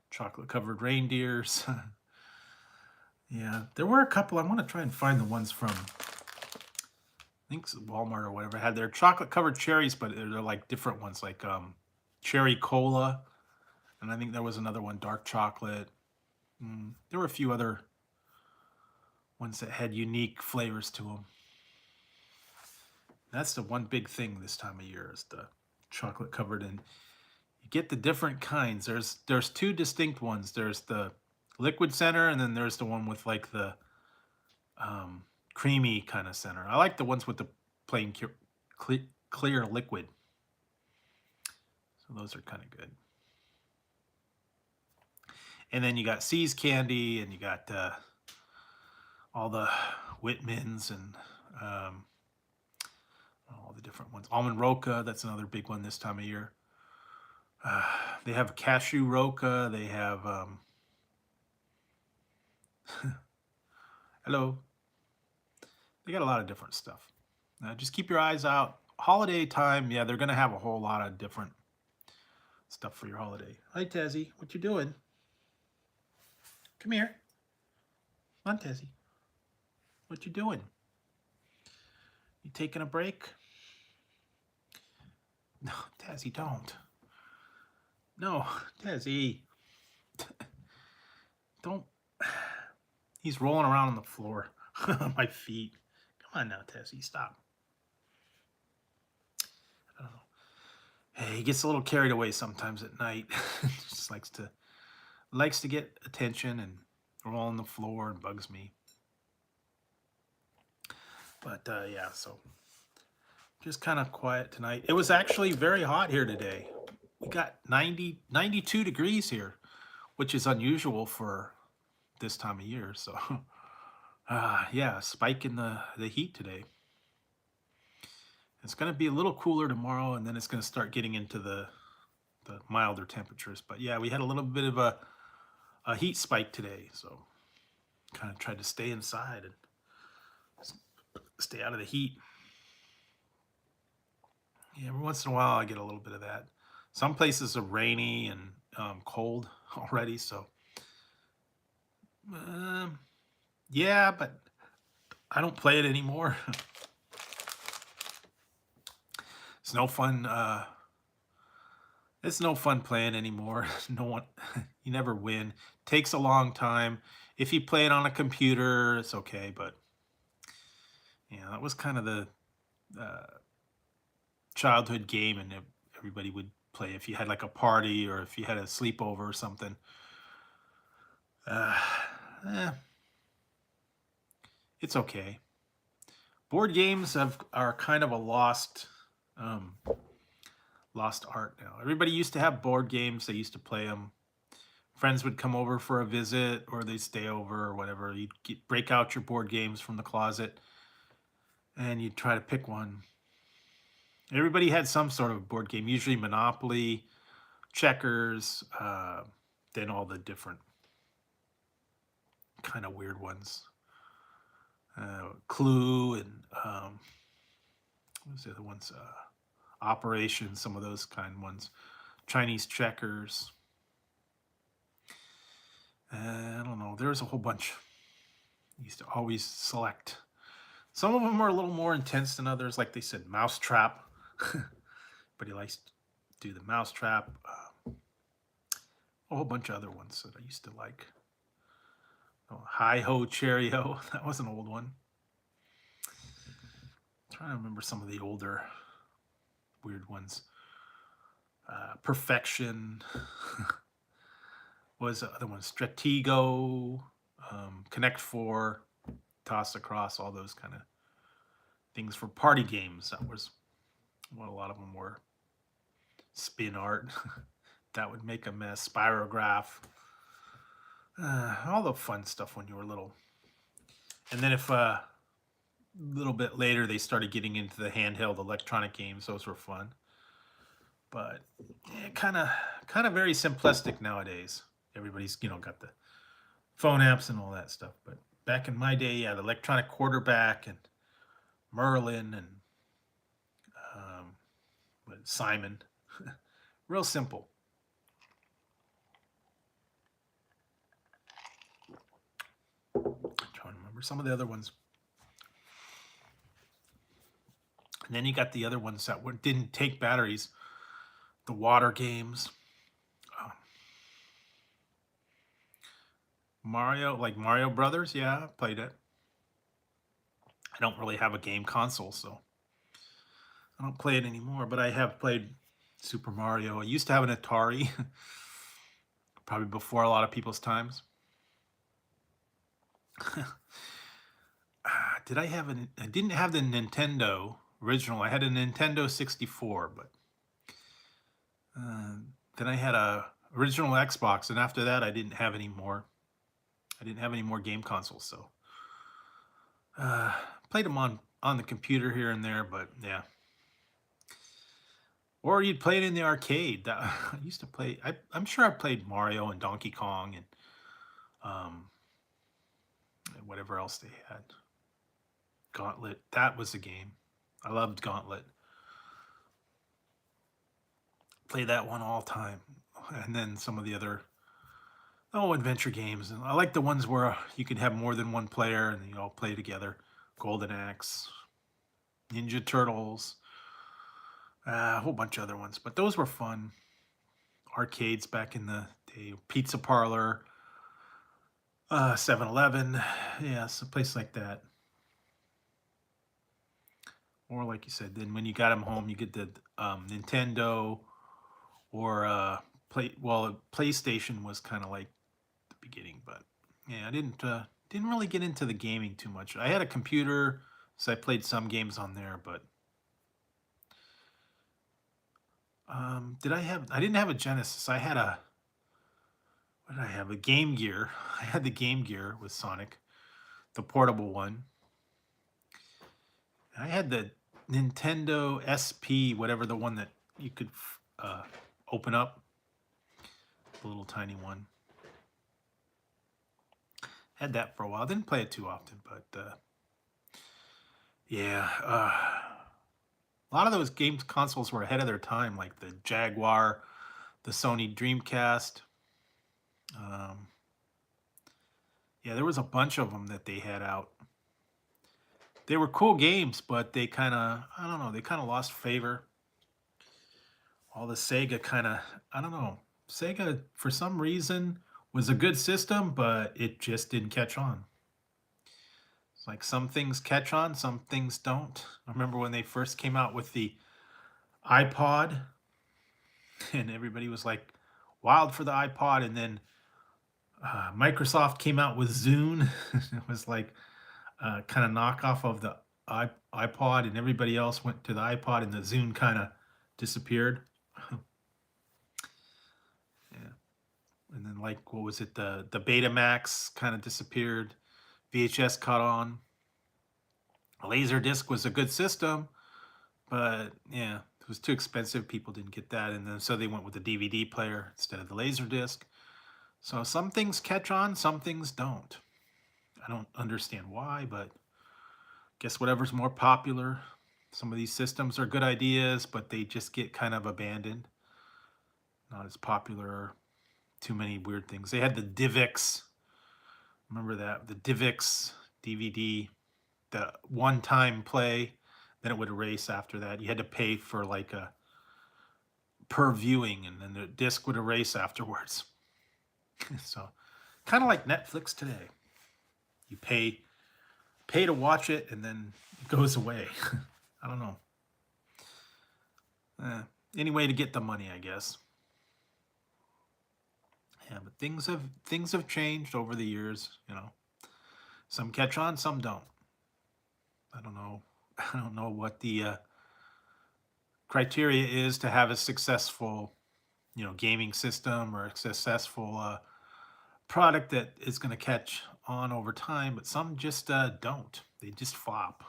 Chocolate covered reindeers. Yeah, there were a couple. I want to try and find the ones from, I think it's Walmart or whatever, had their chocolate covered cherries, but they're like different ones, like cherry cola. And I think there was another one, dark chocolate. There were a few other ones that had unique flavors to them. That's the one big thing this time of year is the chocolate covered, and you get the different kinds. There's two distinct ones. There's the liquid center, and then there's the one with like the creamy kind of center. I like the ones with the plain clear liquid. So those are kind of good. And then you got See's candy, and you got all the Whitmans and all the different ones. Almond Roca, that's another big one this time of year. They have cashew Roca. They have hello. They got a lot of different stuff. Just keep your eyes out. Holiday time, yeah, they're gonna have a whole lot of different stuff for your holiday. Hi, Tezzy. What you doing? Come here. Come on, Tezzy. What you doing? You taking a break? No, Tezzy, don't. No, Tezzy. Don't. He's rolling around on the floor on my feet. Come on now, Tezzy, stop. I don't know. Hey, he gets a little carried away sometimes at night. Just likes to get attention and roll on the floor and bugs me. But yeah, so just kind of quiet tonight. It was actually very hot here today. We got 92 degrees here, which is unusual for this time of year. So yeah, spike in the heat today. It's going to be a little cooler tomorrow, and then it's going to start getting into the milder temperatures. But yeah, we had a little bit of a heat spike today, so kind of tried to stay inside and stay out of the heat. Yeah, every once in a while I get a little bit of that. Some places are rainy and cold already, so yeah, but I don't play it anymore. It's no fun. It's no fun playing anymore. No one, you never win. Takes a long time. If you play it on a computer, it's okay, but yeah, that was kind of the childhood game, and everybody would play if you had like a party or if you had a sleepover or something. It's okay. Board games are kind of a lost art now. Everybody used to have board games. They used to play them Friends would come over for a visit or they'd stay over or whatever. Break out your board games from the closet and you'd try to pick one. Everybody had some sort of board game, usually Monopoly, checkers, then all the different kind of weird ones. Clue and what was the other ones? Operation, some of those kind of ones. Chinese checkers. I don't know. There's a whole bunch. I used to always select. Some of them are a little more intense than others. Like they said, Mousetrap. But he likes to do the Mousetrap. A whole bunch of other ones that I used to like. Oh, Hi Ho Cherry Ho. That was an old one. I'm trying to remember some of the older weird ones. Perfection. What was the other one? Stratego. Connect Four. Toss Across. All those kind of things for party games. That was what a lot of them were. Spin Art. That would make a mess. Spirograph. All the fun stuff when you were little. And then if a little bit later they started getting into the handheld electronic games, those were fun. But kind of very simplistic nowadays. Everybody's got the phone apps and all that stuff. But back in my day, yeah, the electronic quarterback and Merlin and Simon, real simple. I'm trying to remember some of the other ones. And then you got the other ones that didn't take batteries. The water games. Mario, like Mario Brothers. Yeah, I played it. I don't really have a game console, so I don't play it anymore. But I have played Super Mario. I used to have an Atari. Probably before a lot of people's times. Did I have I didn't have the Nintendo original. I had a Nintendo 64, but then I had a original Xbox, and after that I didn't have any more. I didn't have any more game consoles, so played them on the computer here and there, but yeah. Or you'd play it in the arcade. I used to play. I'm sure I played Mario and Donkey Kong and whatever else they had. Gauntlet. That was a game. I loved Gauntlet. Play that one all time. And then some of the other adventure games. And I like the ones where you could have more than one player and you all play together. Golden Axe, Ninja Turtles, a whole bunch of other ones. But those were fun. Arcades back in the day. Pizza Parlor, 7-Eleven. Yeah, it's a place like that. Or like you said, then when you got them home, you get the Nintendo or PlayStation was kind of like the beginning, but yeah, I didn't really get into the gaming too much. I had a computer, so I played some games on there, but I didn't have a Genesis. I had what did I have? A Game Gear. I had the Game Gear with Sonic, the portable one. I had the Nintendo SP, whatever, the one that you could open up, the little tiny one. Had that for a while. Didn't play it too often, but yeah. A lot of those games consoles were ahead of their time, like the Jaguar, the Sony Dreamcast. Yeah, there was a bunch of them that they had out. They were cool games, but they kind of, I don't know, they kind of lost favor. All the Sega kind of, I don't know. Sega, for some reason, was a good system, but it just didn't catch on. It's like some things catch on, some things don't. I remember when they first came out with the iPod, and everybody was like wild for the iPod, and then Microsoft came out with Zune. It was like kind of knockoff of the iPod, and everybody else went to the iPod, and the Zune kind of disappeared. Yeah, And then like what was it? The Betamax kind of disappeared. VHS caught on. Laserdisc was a good system, but yeah, it was too expensive. People didn't get that, and then so they went with the DVD player instead of the Laserdisc. So some things catch on, some things don't. I don't understand why, but guess whatever's more popular. Some of these systems are good ideas, but they just get kind of abandoned. Not as popular. Too many weird things. They had the DivX. Remember that? The DivX DVD, the one-time play, then it would erase after that. You had to pay for like a per viewing, and then the disc would erase afterwards. So kind of like Netflix today. You pay to watch it, and then it goes away. I don't know. Any way to get the money, I guess. Yeah, but things have changed over the years. Some catch on, some don't. I don't know. I don't know what the criteria is to have a successful, gaming system or a successful product that is going to catch on over time. But some just don't. They just flop,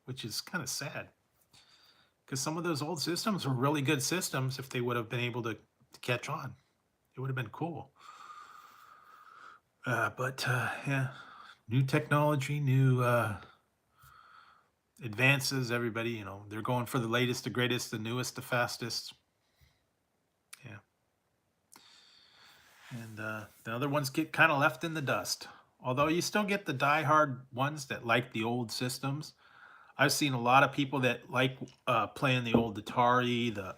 which is kind of sad. Because some of those old systems were really good systems. If they would have been able to catch on, it would have been cool. But yeah, new technology, new advances. Everybody, they're going for the latest, the greatest, the newest, the fastest. Yeah. And the other ones get kind of left in the dust. Although you still get the diehard ones that like the old systems. I've seen a lot of people that like playing the old Atari, the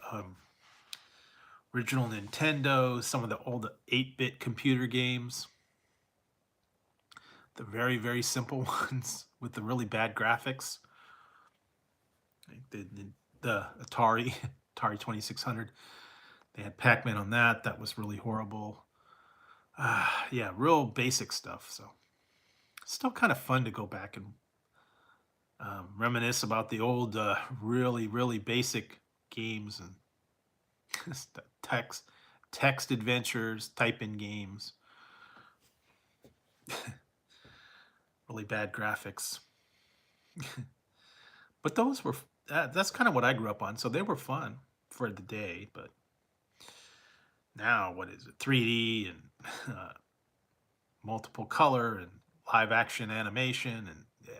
original Nintendo, some of the old 8-bit computer games. The very, very simple ones with the really bad graphics. Like the Atari 2600. They had Pac-Man on that. That was really horrible. Yeah, real basic stuff. So still kind of fun to go back and reminisce about the old, really, really basic games and text adventures, type-in games. Really bad graphics. But those were, that's kind of what I grew up on. So they were fun for the day. But now, what is it? 3D and multiple color and live action animation. And yeah.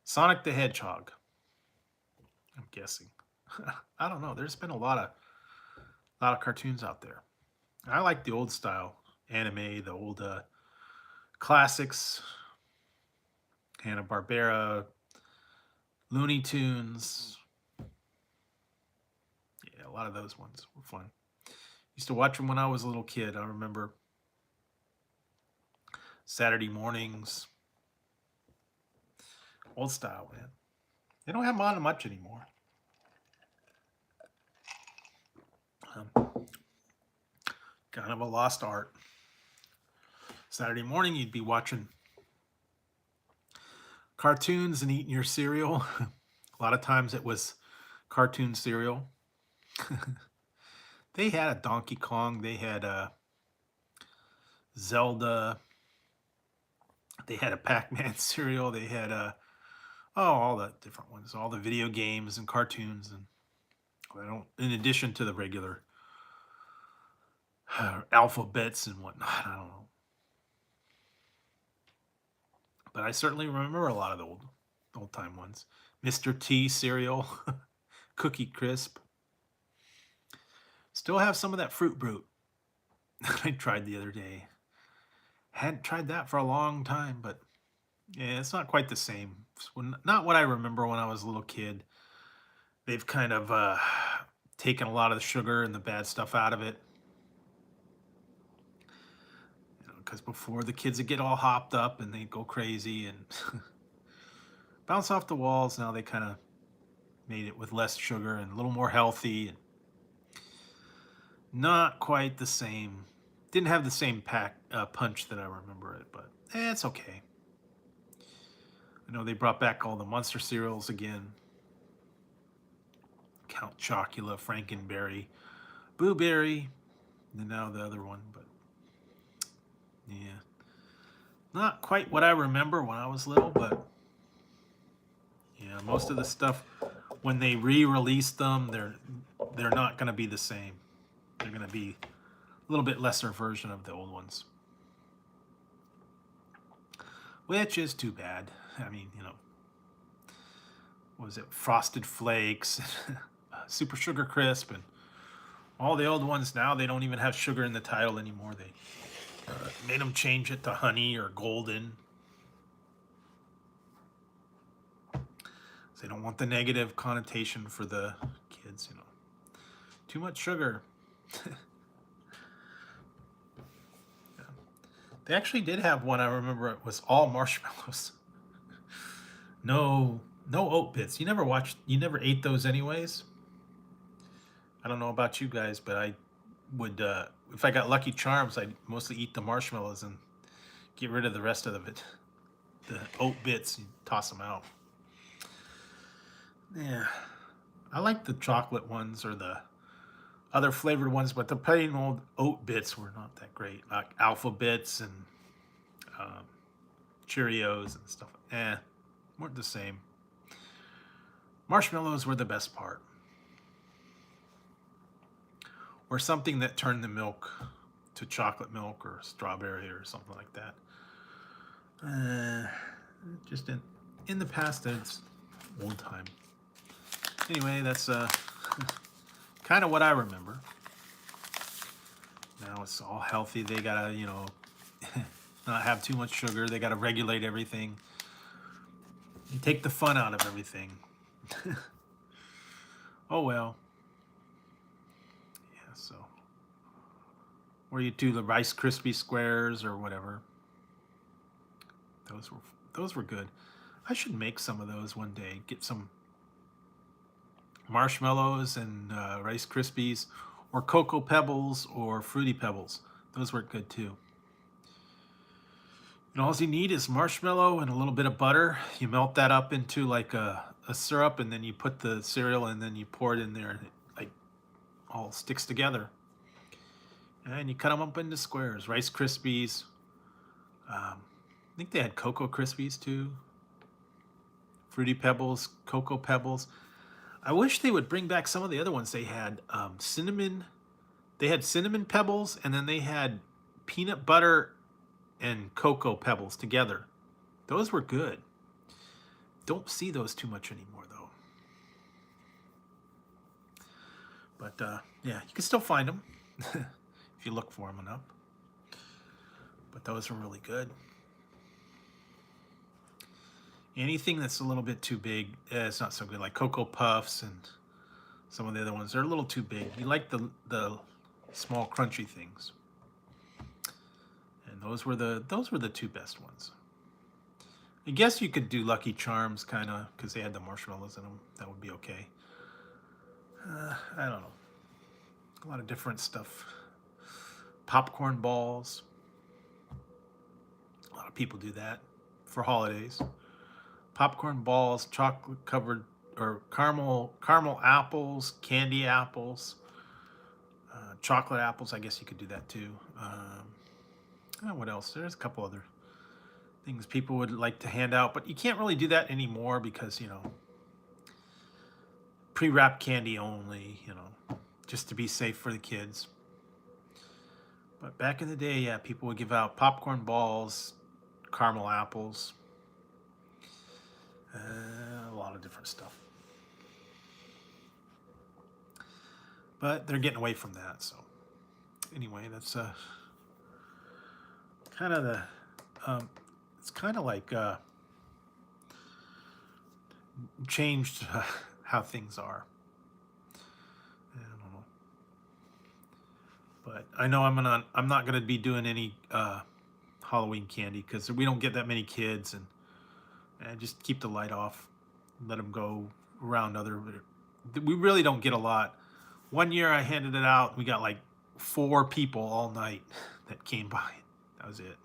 Sonic the Hedgehog, I'm guessing. I don't know. There's been a lot of cartoons out there. I like the old style anime, the old classics, Hanna-Barbera, Looney Tunes. Yeah, a lot of those ones were fun. Used to watch them when I was a little kid. I remember Saturday mornings. Old style, man. They don't have them on much anymore. Kind of a lost art. Saturday morning, you'd be watching cartoons and eating your cereal. A lot of times it was cartoon cereal. They had a Donkey Kong. They had a Zelda. They had a Pac-Man cereal. They had all the different ones, all the video games and cartoons, and in addition to the regular alphabets and whatnot. I don't know. But I certainly remember a lot of the old time ones. Mr. T cereal, Cookie Crisp. Still have some of that Fruit Brute that I tried the other day. Hadn't tried that for a long time, but yeah, it's not quite the same. Not what I remember when I was a little kid. They've kind of taken a lot of the sugar and the bad stuff out of it. Because before the kids would get all hopped up and they'd go crazy and bounce off the walls. Now they kind of made it with less sugar and a little more healthy. And not quite the same. Didn't have the same punch that I remember it, but it's okay. I know they brought back all the Monster cereals again. Count Chocula, Frankenberry, Boo Berry, and now the other one. But yeah, not quite what I remember when I was little, but yeah, most of the stuff when they re-release them, they're not going to be the same. They're going to be a little bit lesser version of the old ones, which is too bad. I mean, what was it? Frosted Flakes, Super Sugar Crisp, and all the old ones now, they don't even have sugar in the title anymore. They made them change it to honey or golden. They don't want the negative connotation for the kids, Too much sugar. Yeah. They actually did have one, I remember it was all marshmallows. No oat bits. You never ate those anyways? I don't know about you guys, but I would, if I got Lucky Charms, I'd mostly eat the marshmallows and get rid of the rest of it. The oat bits, and toss them out. Yeah, I like the chocolate ones or the other flavored ones, but the plain old oat bits were not that great. Like Alpha Bits and Cheerios and stuff. Weren't the same. Marshmallows were the best part. Or something that turned the milk to chocolate milk or strawberry or something like that. Just in the past, it's old time. Anyway, that's kind of what I remember. Now it's all healthy. They gotta, not have too much sugar. They gotta regulate everything. You take the fun out of everything. Oh well. Yeah, so. Or you do the Rice Krispie squares or whatever. Those were good. I should make some of those one day. Get some marshmallows and Rice Krispies, or Cocoa Pebbles or Fruity Pebbles. Those work good too. And all you need is marshmallow and a little bit of butter. You melt that up into like a syrup, and then you put the cereal, and then you pour it in there, and it like all sticks together. And you cut them up into squares. Rice Krispies. I think they had Cocoa Krispies too. Fruity Pebbles, Cocoa Pebbles. I wish they would bring back some of the other ones. They had cinnamon. They had cinnamon pebbles, and then they had peanut butter and cocoa pebbles together. Those were good. Don't see those too much anymore, though. But yeah, you can still find them if you look for them enough. But those were really good. Anything that's a little bit too big, it's not so good. Like Cocoa Puffs and some of the other ones, they're a little too big. You like the small crunchy things. And those were the two best ones. I guess you could do Lucky Charms kind of because they had the marshmallows in them. That would be okay. I don't know. A lot of different stuff. Popcorn balls. A lot of people do that for holidays. Popcorn balls, chocolate covered or caramel apples, candy apples, chocolate apples. I guess you could do that too. What else? There's a couple other things people would like to hand out, but you can't really do that anymore because pre-wrapped candy only. Just to be safe for the kids. But back in the day, yeah, people would give out popcorn balls, caramel apples. A lot of different stuff. But they're getting away from that, so anyway, that's kind of the it's kind of like changed how things are. I don't know, but I know I'm not gonna be doing any Halloween candy because we don't get that many kids, and just keep the light off, let them go around we really don't get a lot. One year I handed it out, we got like 4 people all night that came by. That was it.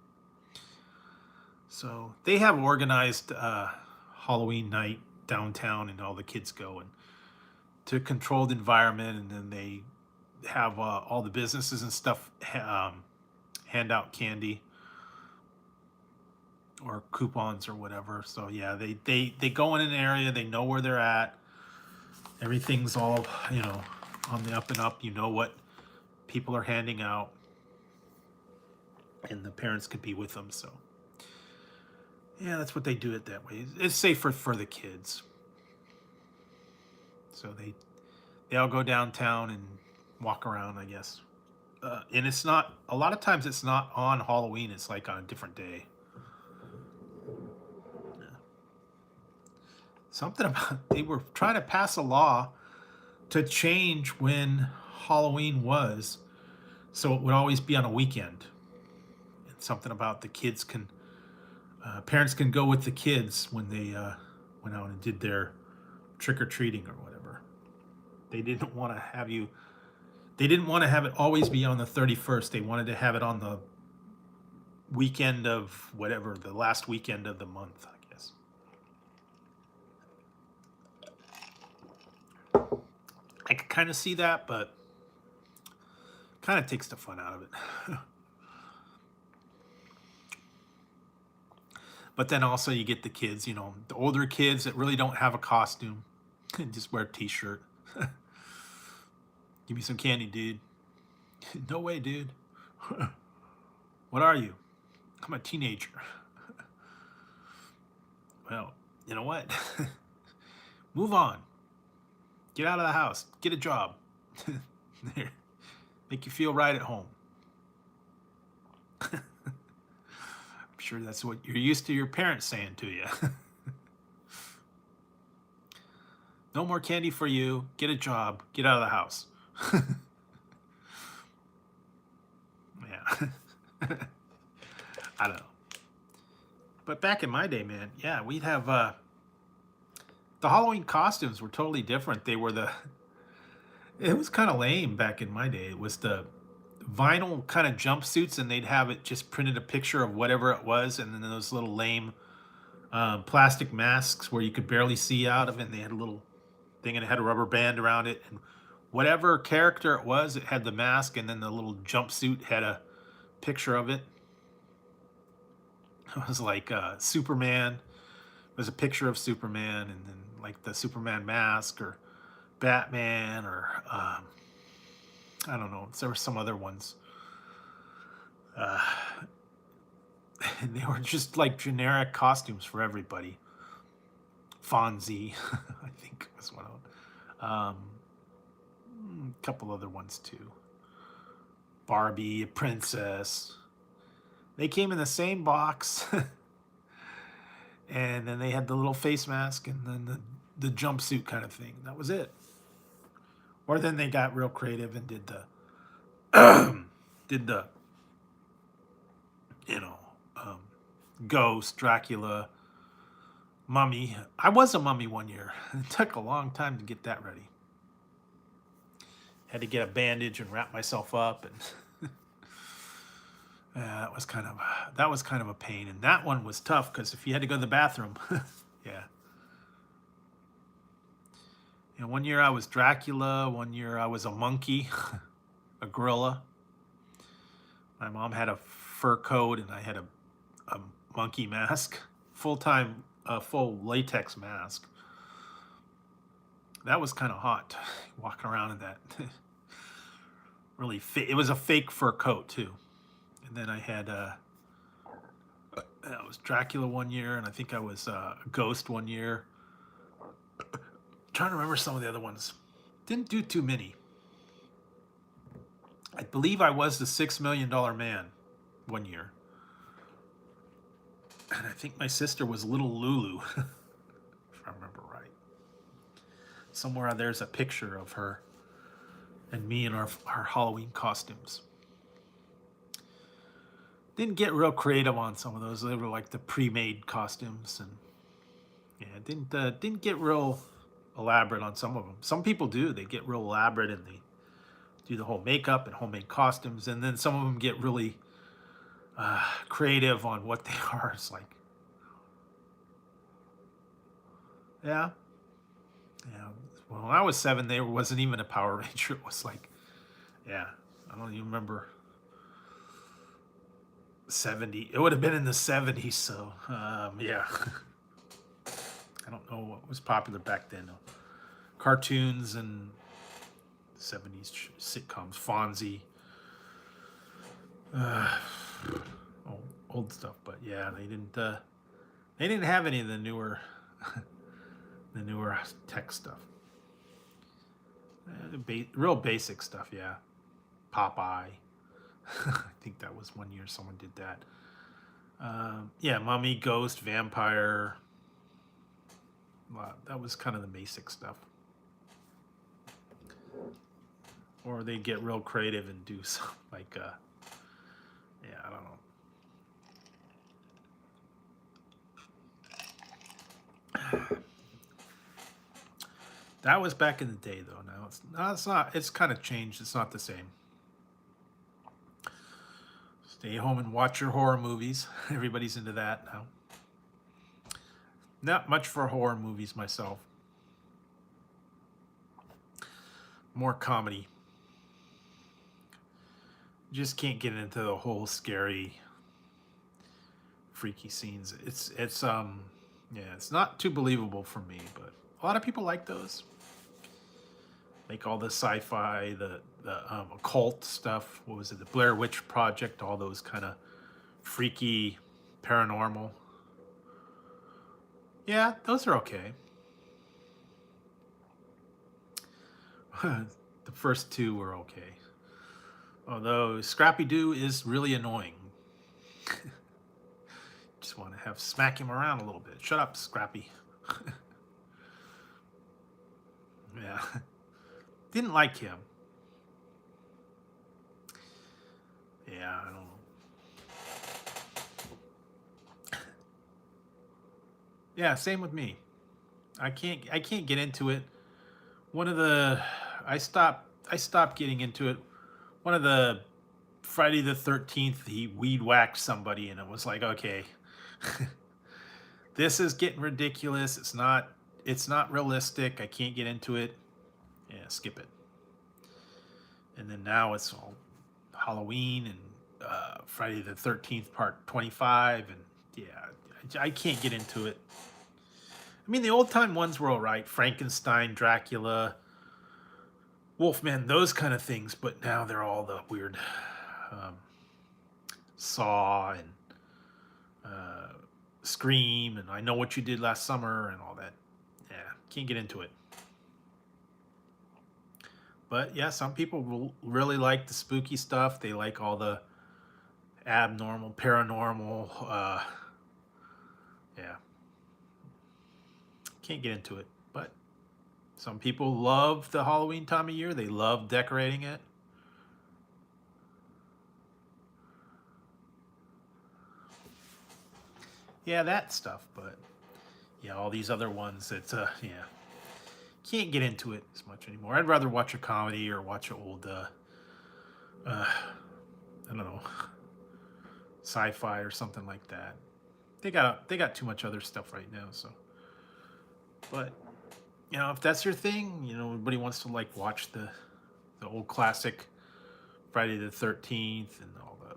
So they have organized Halloween night downtown, and all the kids go, and to a controlled environment, and then they have all the businesses and stuff hand out candy or coupons or whatever. So yeah, they go in an area, they know where they're at. Everything's all, on the up and up. You know what people are handing out, and the parents could be with them. So yeah, that's what they do it that way. It's safer for the kids. So they all go downtown and walk around, I guess. And it's not, a lot of times it's not on Halloween. It's like on a different day. Something about, they were trying to pass a law to change when Halloween was, so it would always be on a weekend. And something about the kids can, parents can go with the kids when they went out and did their trick-or-treating or whatever. They didn't want to have you, they didn't want to have it always be on the 31st. They wanted to have it on the weekend of whatever, the last weekend of the month, I guess. I could kind of see that, but kind of takes the fun out of it. But then also you get the kids, the older kids that really don't have a costume and just wear a t-shirt. Give me some candy, dude. No way, dude. What are you? I'm a teenager. Well, you know what? Move on. Get out of the house. Get a job. There. Make you feel right at home. I'm sure that's what you're used to your parents saying to you. No more candy for you. Get a job. Get out of the house. Yeah. I don't know. But back in my day, man, yeah, we'd have the Halloween costumes were totally different. They were it was kind of lame back in my day. It was the vinyl kind of jumpsuits, and they'd have it just printed a picture of whatever it was, and then those little lame plastic masks where you could barely see out of it, and they had a little thing and it had a rubber band around it, and whatever character it was, it had the mask, and then the little jumpsuit had a picture of it. It was like Superman. It was a picture of Superman, and then like the Superman mask, or Batman, or I don't know. There were some other ones. And they were just like generic costumes for everybody. Fonzie, I think was one of them. A couple other ones too. Barbie, a princess. They came in the same box. And then they had the little face mask, and then the jumpsuit kind of thing. That was it. Or then they got real creative and did the ghost, Dracula, mummy. I was a mummy one year. It took a long time to get that ready. Had to get a bandage and wrap myself up, and that was kind of a pain. And that one was tough because if you had to go to the bathroom, yeah. And one year I was Dracula. One year I was a monkey, a gorilla. My mom had a fur coat, and I had a monkey mask, full latex mask. That was kind of hot, walking around in that. Really, it was a fake fur coat too. And then I had I was Dracula one year, and I think I was a ghost one year. Trying to remember some of the other ones. Didn't do too many. I believe I was the $6 Million Man one year. And I think my sister was Little Lulu, if I remember right. Somewhere there's a picture of her and me in our Halloween costumes. Didn't get real creative on some of those. They were like the pre-made costumes, and yeah, didn't get real elaborate on some of them. Some people do. They get real elaborate, and they do the whole makeup and homemade costumes, and then some of them get really creative on what they are. It's like, yeah, when I was 7, there wasn't even a Power Ranger. It was like, yeah, I don't even remember. 70. It would have been in the 70s. So, yeah. I don't know what was popular back then. Cartoons and 70s sitcoms, Fonzie, old stuff. But yeah, they didn't have any of the newer the newer tech stuff. Real basic stuff, yeah. Popeye. I think that was one year someone did that. Yeah, Mummy, Ghost, Vampire. That was kind of the basic stuff. Or they get real creative and do something like, yeah, I don't know. That was back in the day, though. Now it's not. It's kind of changed. It's not the same. Stay home and watch your horror movies. Everybody's into that now. Not much for horror movies myself. More comedy. Just can't get into the whole scary, freaky scenes. It's yeah, it's not too believable for me, but a lot of people like those. Like all the sci-fi, the occult stuff. What was it? The Blair Witch Project. All those kind of freaky, paranormal. Yeah, those are okay. The first two were okay. Although Scrappy Doo is really annoying. Just want to have smack him around a little bit. Shut up, Scrappy. Yeah. Didn't like him. Yeah, I don't know. Yeah, same with me. I can't get into it. One of the I stopped getting into it. One of the Friday the 13th, he weed whacked somebody, and it was like, okay, this is getting ridiculous. It's not realistic. I can't get into it. Yeah, skip it. And then now it's all Halloween and Friday the 13th part 25, and yeah, I can't get into it. I mean, the old time ones were all right. Frankenstein, Dracula, Wolfman, those kind of things. But now they're all the weird Saw and Scream and I Know What You Did Last Summer and all that. Yeah, can't get into it. But yeah, some people really like the spooky stuff. They like all the abnormal, paranormal. Yeah, can't get into it. But some people love the Halloween time of year. They love decorating it. Yeah, that stuff. But yeah, all these other ones, it's yeah, can't get into it as much anymore. I'd rather watch a comedy or watch an old I don't know, sci-fi or something like that. They got too much other stuff right now. So, but you know, if that's your thing, you know, everybody wants to like watch the old classic Friday the 13th and all the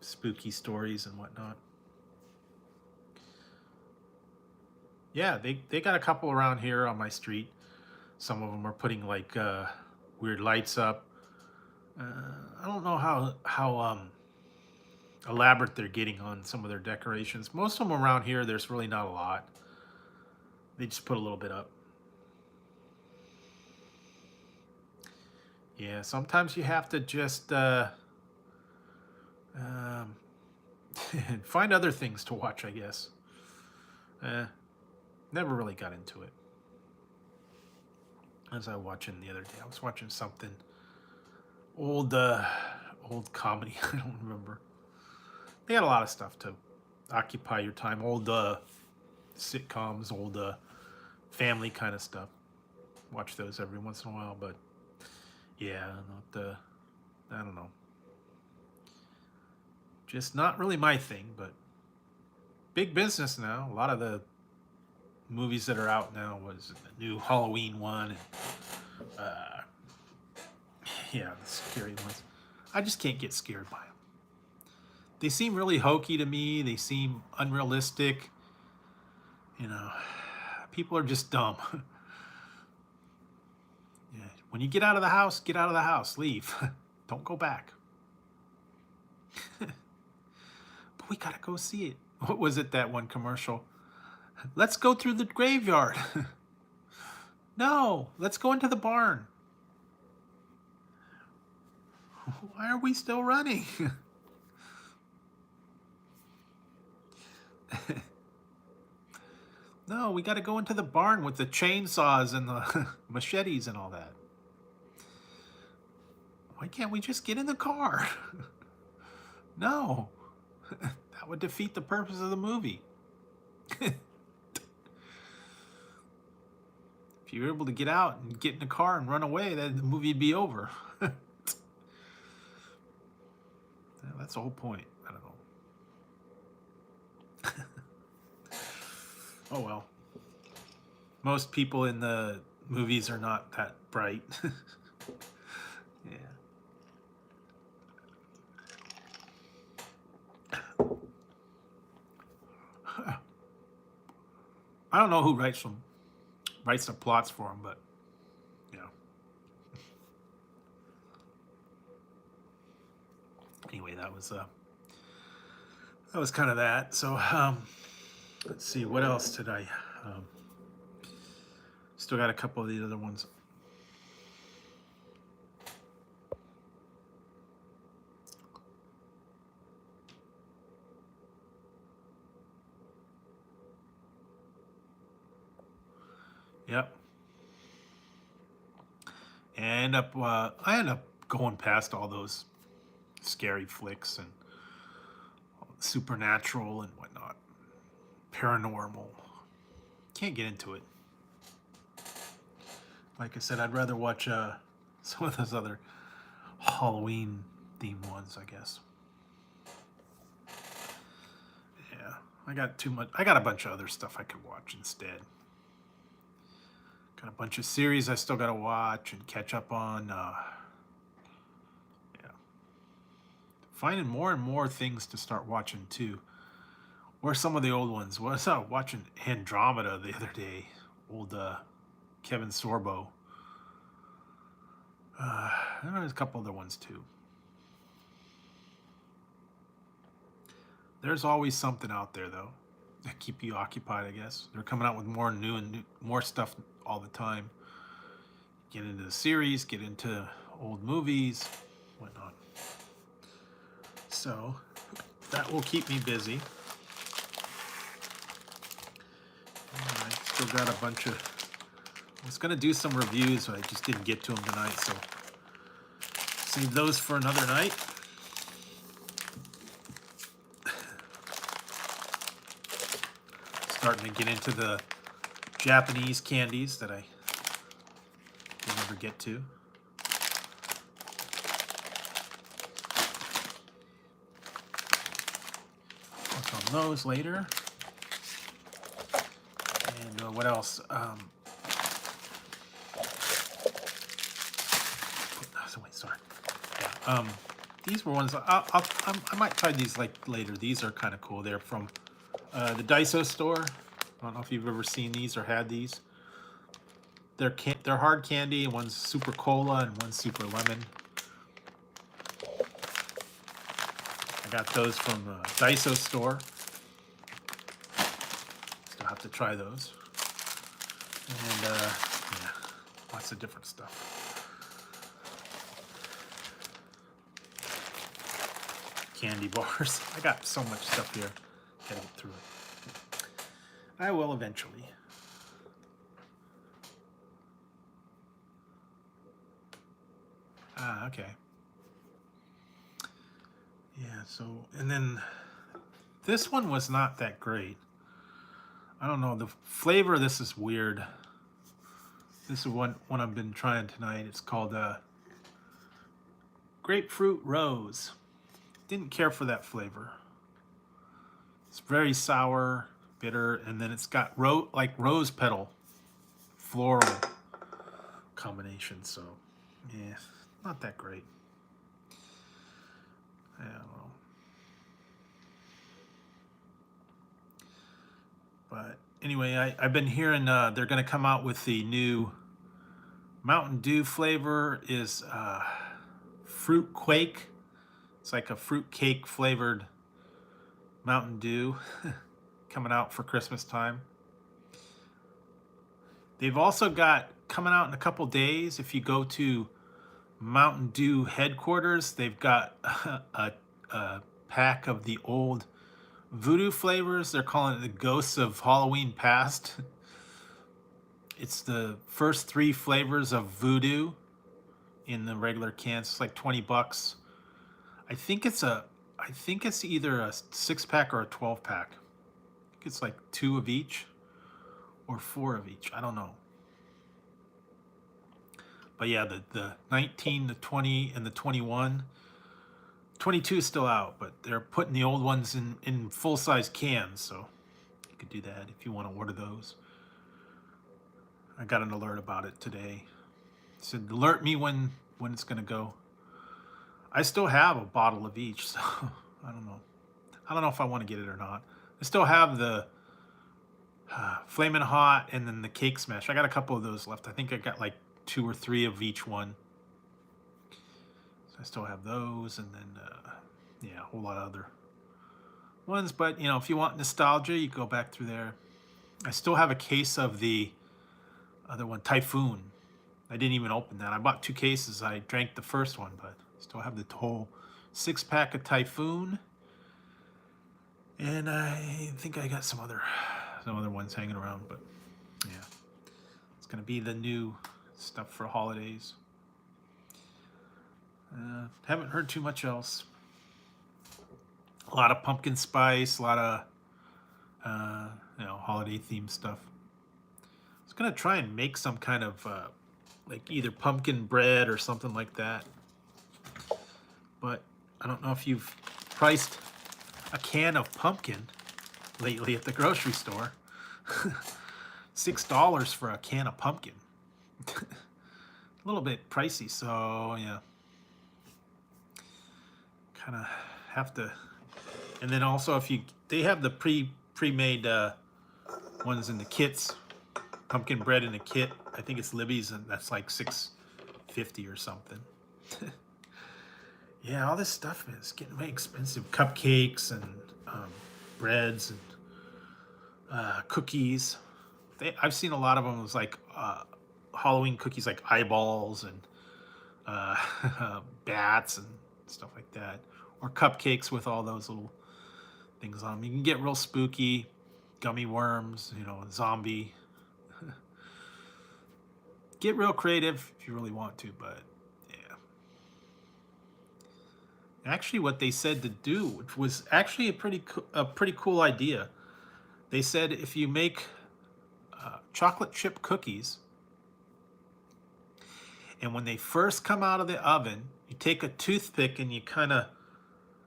spooky stories and whatnot. Yeah, they got a couple around here on my street. Some of them are putting like weird lights up. I don't know how elaborate they're getting on some of their decorations. Most of them around here, there's really not a lot. They just put a little bit up. Yeah, sometimes you have to just find other things to watch, I guess. Never really got into it. As I was watching the other day, I was watching something old comedy. I don't remember. They had a lot of stuff to occupy your time. Old sitcoms, old family kind of stuff. Watch those every once in a while, but yeah, I don't know. Just not really my thing, but big business now. A lot of the movies that are out now. Was the new Halloween one? Uh, yeah, the scary ones. I just can't get scared by them. They seem really hokey to me. They seem unrealistic. You know, people are just dumb. Yeah. When you get out of the house, get out of the house. Leave. Don't go back. But we gotta go see it. What was it, that one commercial? Let's go through the graveyard. No, let's go into the barn. Why are we still running? No, we got to go into the barn with the chainsaws and the machetes and all that. Why can't we just get in the car? No, that would defeat the purpose of the movie. If you were able to get out and get in the car and run away, then the movie would be over. Yeah, that's the whole point. I don't know. Oh well. Most people in the movies are not that bright. Yeah. I don't know who writes the plots for them, but yeah. Anyway, that was kind of that. So let's see, what else did I? Still got a couple of the other ones. Yep. I end up going past all those scary flicks and supernatural and whatnot, paranormal. Can't get into it. Like I said, I'd rather watch some of those other Halloween themed ones, I guess. Yeah, I got too much. I got a bunch of other stuff I could watch instead. Got a bunch of series I still got to watch and catch up on. Yeah, finding more and more things to start watching too. Where's some of the old ones? Well, I was watching Andromeda the other day. Old Kevin Sorbo. There's a couple other ones too. There's always something out there though that keep you occupied, I guess. They're coming out with more more stuff all the time. Get into the series, get into old movies, whatnot. So that will keep me busy. I still got a bunch of. I was gonna do some reviews, but I just didn't get to them tonight, so save those for another night. Starting to get into the Japanese candies that I didn't ever get to. Work on those later. And what else? Wait, sorry. Yeah. These were ones I might try these like later. These are kind of cool. They're from the Daiso store. I don't know if you've ever seen these or had these. They're hard candy. One's super cola and one's super lemon. I got those from the Daiso store. Still have to try those. And yeah, lots of different stuff. Candy bars. I got so much stuff here. Gotta get through it. I will eventually. Ah, okay. Yeah, so, and then this one was not that great. I don't know, the flavor of this is weird. This is one I've been trying tonight. It's called Grapefruit Rose. Didn't care for that flavor. It's very sour, bitter, and then it's got like rose petal floral combination. So yeah, not that great. I don't know. But anyway, I've been hearing they're going to come out with the new Mountain Dew flavor is Fruit Quake. It's like a fruit cake flavored Mountain Dew coming out for Christmas time. They've also got coming out in a couple days. If you go to Mountain Dew headquarters, they've got a pack of the old Voodoo flavors. They're calling it the Ghosts of Halloween Past. It's the first 3 flavors of Voodoo in the regular cans. It's like $20. I think it's either a 6-pack or a 12-pack. I think it's like 2 of each or 4 of each. I don't know. But yeah, the 19, the 20, and the 21. 22 is still out, but they're putting the old ones in full-size cans, so you could do that if you want to order those. I got an alert about it today. It said, alert me when it's going to go. I still have a bottle of each, so I don't know. I don't know if I want to get it or not. I still have the Flamin' Hot and then the Cake Smash. I got a couple of those left. I think I got like 2 or 3 of each one. So I still have those, and then yeah, a whole lot of other ones. But you know, if you want nostalgia, you go back through there. I still have a case of the other one, Typhoon. I didn't even open that. I bought 2 cases. I drank the first one, but I still have the whole 6-pack of Typhoon. And I think I got some other ones hanging around, but yeah, it's gonna be the new stuff for holidays. Haven't heard too much else. A lot of pumpkin spice, a lot of holiday themed stuff. I was gonna try and make some kind of like either pumpkin bread or something like that, but I don't know if you've priced a can of pumpkin lately at the grocery store. $6 for a can of pumpkin. A little bit pricey, so yeah, kind of have to. And then also, if they have the pre-made ones in the kits, pumpkin bread in a kit. I think it's Libby's, and that's like $6.50 or something. Yeah, all this stuff is getting way expensive. Cupcakes and breads and cookies. I've seen a lot of them. It was like Halloween cookies, like eyeballs and bats and stuff like that, or cupcakes with all those little things on them. You can get real spooky, gummy worms, zombie. Get real creative if you really want to, but yeah. Actually, what they said to do, which was actually a pretty cool idea. They said if you make chocolate chip cookies, and when they first come out of the oven, you take a toothpick and you kind of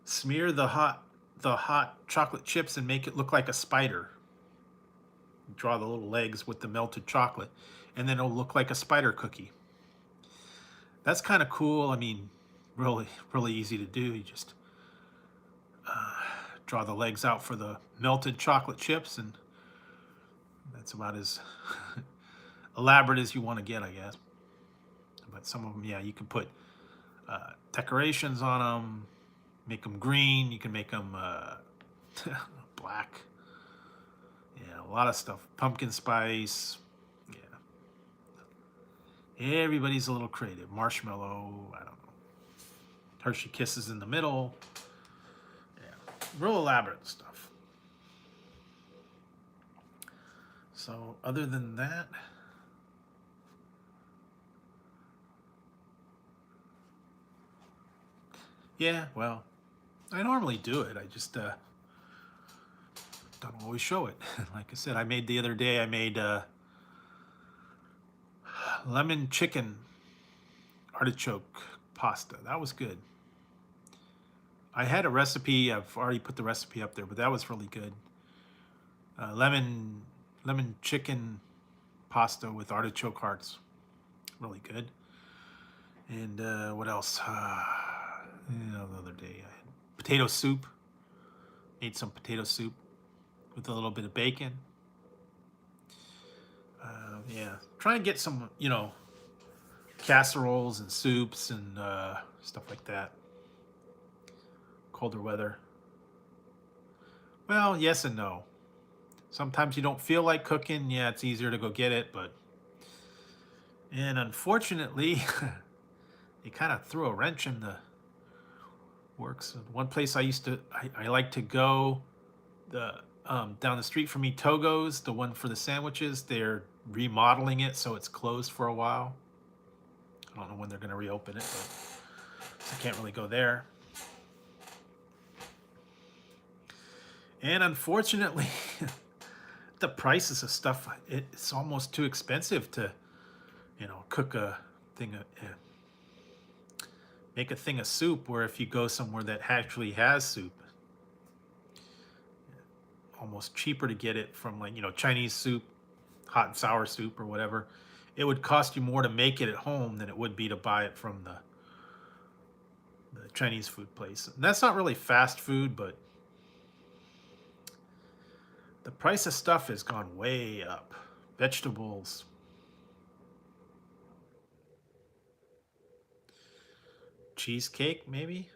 smear the hot chocolate chips and make it look like a spider. You draw the little legs with the melted chocolate, and then it'll look like a spider cookie. That's kind of cool. I mean, really, really easy to do. You just draw the legs out for the melted chocolate chips, and that's about as elaborate as you want to get, I guess. But some of them, yeah, you can put decorations on them, make them green. You can make them black. Yeah, a lot of stuff. Pumpkin spice. Yeah. Everybody's a little creative. Marshmallow. I don't know. Hershey Kisses in the middle. Yeah, real elaborate stuff. So other than that, yeah, well, I normally do it. I just don't always show it. Like I said, I made the other day, I made lemon chicken artichoke pasta. That was good. I had a recipe. I've already put the recipe up there, but that was really good. lemon chicken pasta with artichoke hearts. Really good. And what else? The other day I had potato soup. Made some potato soup with a little bit of bacon. Yeah, try and get some, casseroles and soups and stuff like that. Colder weather. Well, yes and no. Sometimes you don't feel like cooking. Yeah, it's easier to go get it, and unfortunately, they kind of threw a wrench in the works. One place I like to go, the down the street from me, Togo's, the one for the sandwiches. They're remodeling it, so it's closed for a while. I don't know when they're going to reopen it, but I can't really go there. And unfortunately, the prices of stuff, it's almost too expensive to, cook a thing, make a thing of soup, where if you go somewhere that actually has soup, almost cheaper to get it from, like, Chinese soup, hot and sour soup or whatever. It would cost you more to make it at home than it would be to buy it from the Chinese food place. And that's not really fast food, but the price of stuff has gone way up. Vegetables. Cheesecake, maybe?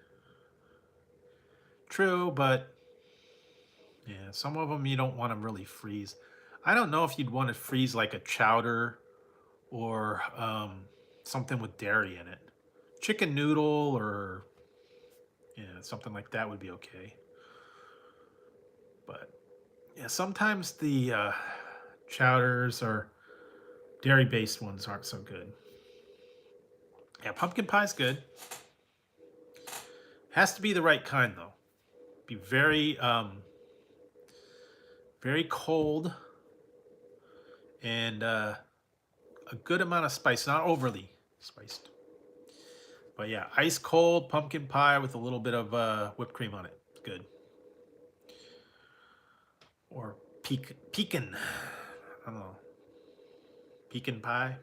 True, but yeah, some of them you don't want to really freeze. I don't know if you'd want to freeze like a chowder or something with dairy in it. Chicken noodle or something like that would be okay. But yeah, sometimes the chowders or dairy-based ones aren't so good. Yeah, pumpkin pie's good. Has to be the right kind though. Be very cold and a good amount of spice, not overly spiced. But yeah, ice cold pumpkin pie with a little bit of whipped cream on it. It's good. Or pecan. I don't know. Pecan pie.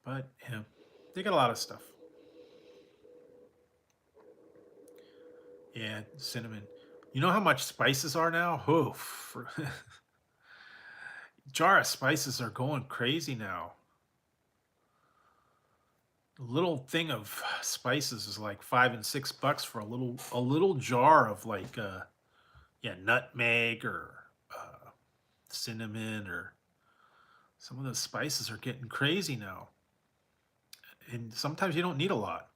But yeah, they got a lot of stuff. Yeah, cinnamon. You know how much spices are now? Oof. Jar of spices are going crazy now. A little thing of spices is like $5 and $6 for a little jar of, like nutmeg or cinnamon, or some of those spices are getting crazy now. And sometimes you don't need a lot.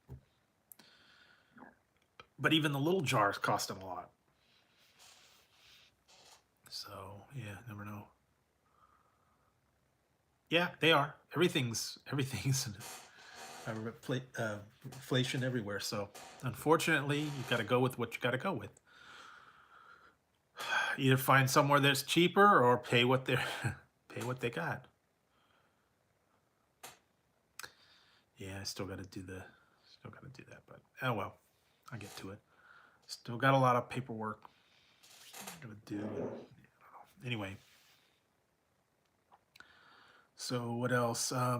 But even the little jars cost them a lot. So, yeah, never know. Yeah, they are. Everything's inflation everywhere. So, unfortunately, you got to go with what you got to go with. Either find somewhere that's cheaper or pay what they pay what they got. Yeah, I still got to do that, but oh well, I'll get to it. Still got a lot of paperwork I'm gonna do. Anyway, so what else? Yeah,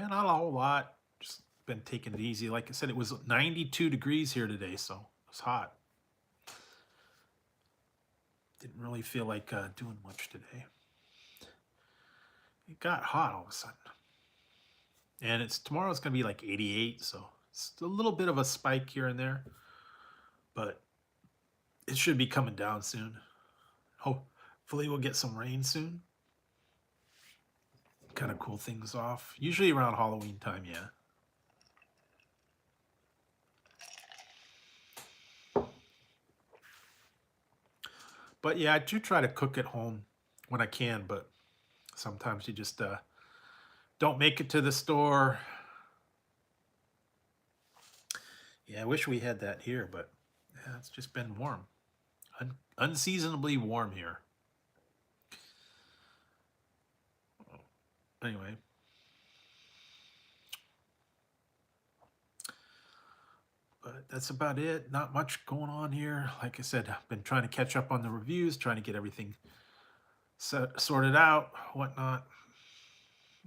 not a whole lot. Just been taking it easy. Like I said, it was 92 degrees here today, so it was hot. Didn't really feel like doing much today. It got hot all of a sudden. And tomorrow's gonna be like 88, so it's a little bit of a spike here and there, but it should be coming down soon. Hopefully we'll get some rain soon. Kind of cool things off. Usually around Halloween time, yeah. But yeah, I do try to cook at home when I can, but sometimes you just don't make it to the store. Yeah, I wish we had that here, but yeah, it's just been warm. Unseasonably warm here. Anyway. But That's about it. Not much going on here. Like I said, I've been trying to catch up on the reviews, trying to get everything sorted out, whatnot.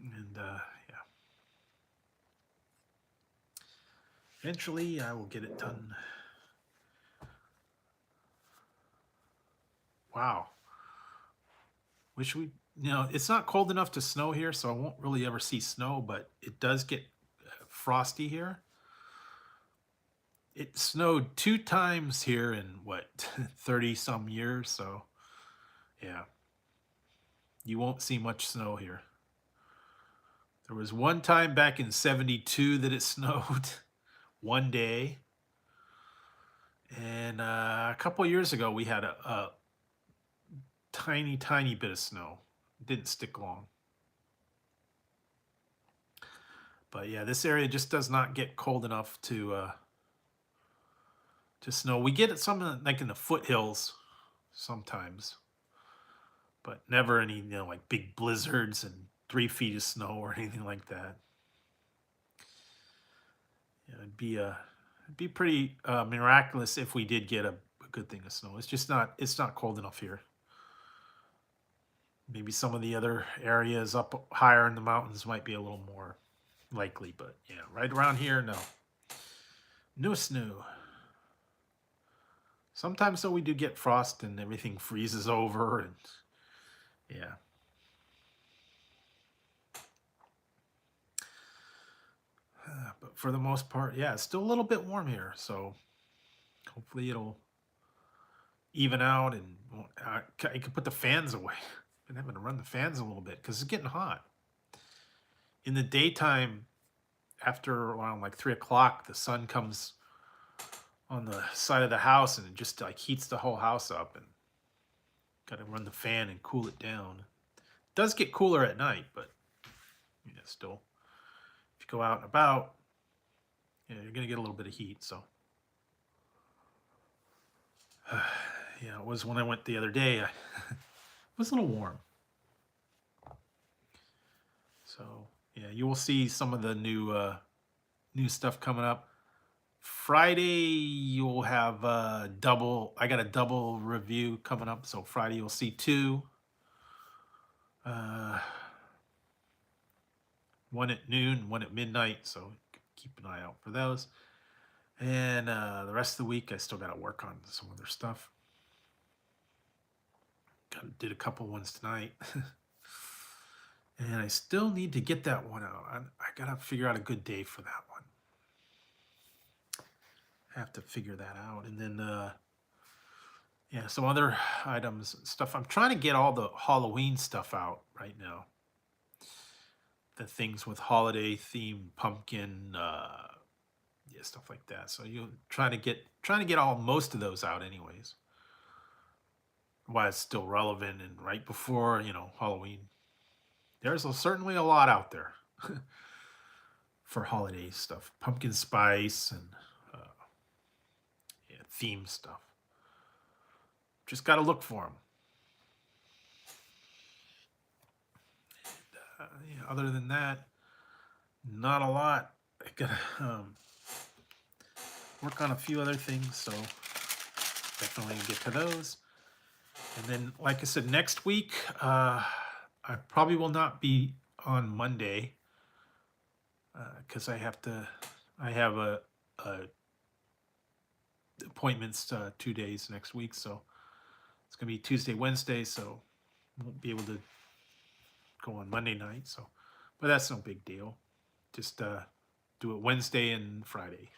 And yeah, eventually I will get it done. Wow. Wish we, it's not cold enough to snow here, so I won't really ever see snow, but it does get frosty here. It snowed 2 times here in what, 30 some years, so yeah. You won't see much snow here. There was one time back in 72 that it snowed one day. And a couple years ago, we had a tiny, tiny bit of snow. It didn't stick long. But yeah, this area just does not get cold enough to snow. We get it some like in the foothills sometimes, but never any, like big blizzards and 3 feet of snow or anything like that. Yeah, it'd be pretty miraculous if we did get a good thing of snow. It's not cold enough here. Maybe some of the other areas up higher in the mountains might be a little more likely, but yeah, right around here, no. No snow. Sometimes though we do get frost and everything freezes over, and yeah. But for the most part, yeah, it's still a little bit warm here, so hopefully it'll even out, and I can put the fans away. Been having to run the fans a little bit because it's getting hot. In the daytime, after around like 3 o'clock, the sun comes on the side of the house and it just like heats the whole house up, and got to run the fan and cool it down. It does get cooler at night, but still, if you go out and about, you're gonna get a little bit of heat. So yeah, it was when I went the other day. It was a little warm. So yeah, you will see some of the new stuff coming up. Friday you'll have I got a double review coming up. So Friday you'll see 2. One at noon, one at midnight. So keep an eye out for those. And the rest of the week I still got to work on some other stuff. Did a couple ones tonight. And I still need to get that one out. I got to figure out a good day for that one. I have to figure that out. And then, yeah, some other items and stuff. I'm trying to get all the Halloween stuff out right now. The things with holiday themed pumpkin, yeah, stuff like that. So you trying to get most of those out anyways. Why it's still relevant and right before, Halloween. There's certainly a lot out there for holiday stuff. Pumpkin spice and yeah, theme stuff. Just got to look for them. And, yeah, other than that, not a lot. I got to work on a few other things, so definitely get to those. And then, like I said, next week, I probably will not be on Monday because I have a appointments 2 days next week, so it's gonna be Tuesday, Wednesday, so won't be able to go on Monday night. So, but that's no big deal. Just do it Wednesday and Friday.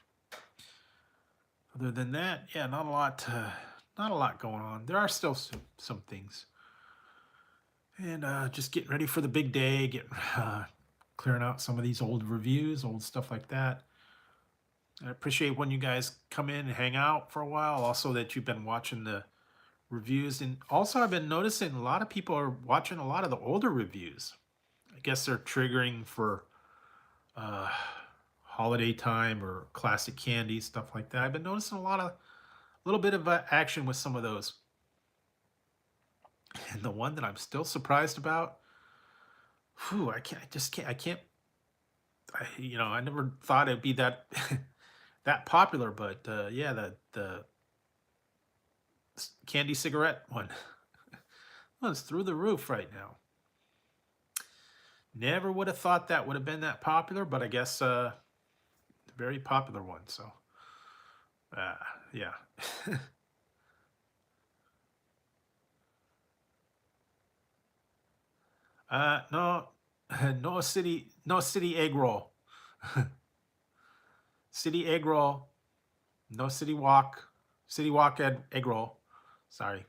Other than that, yeah, not a lot going on. There are still some things. And just getting ready for the big day, clearing out some of these old reviews, old stuff like that. I appreciate when you guys come in and hang out for a while. Also that you've been watching the reviews. And also I've been noticing a lot of people are watching a lot of the older reviews. I guess they're triggering for holiday time or classic candy, stuff like that. I've been noticing a little bit of action with some of those. And the one that I'm still surprised about, I never thought it'd be that that popular, but yeah, the candy cigarette one, well, it's through the roof right now. Never would have thought that would have been that popular, but I guess very popular one. So uh, yeah. No, no city egg roll, city egg roll, no city walk egg roll. Sorry.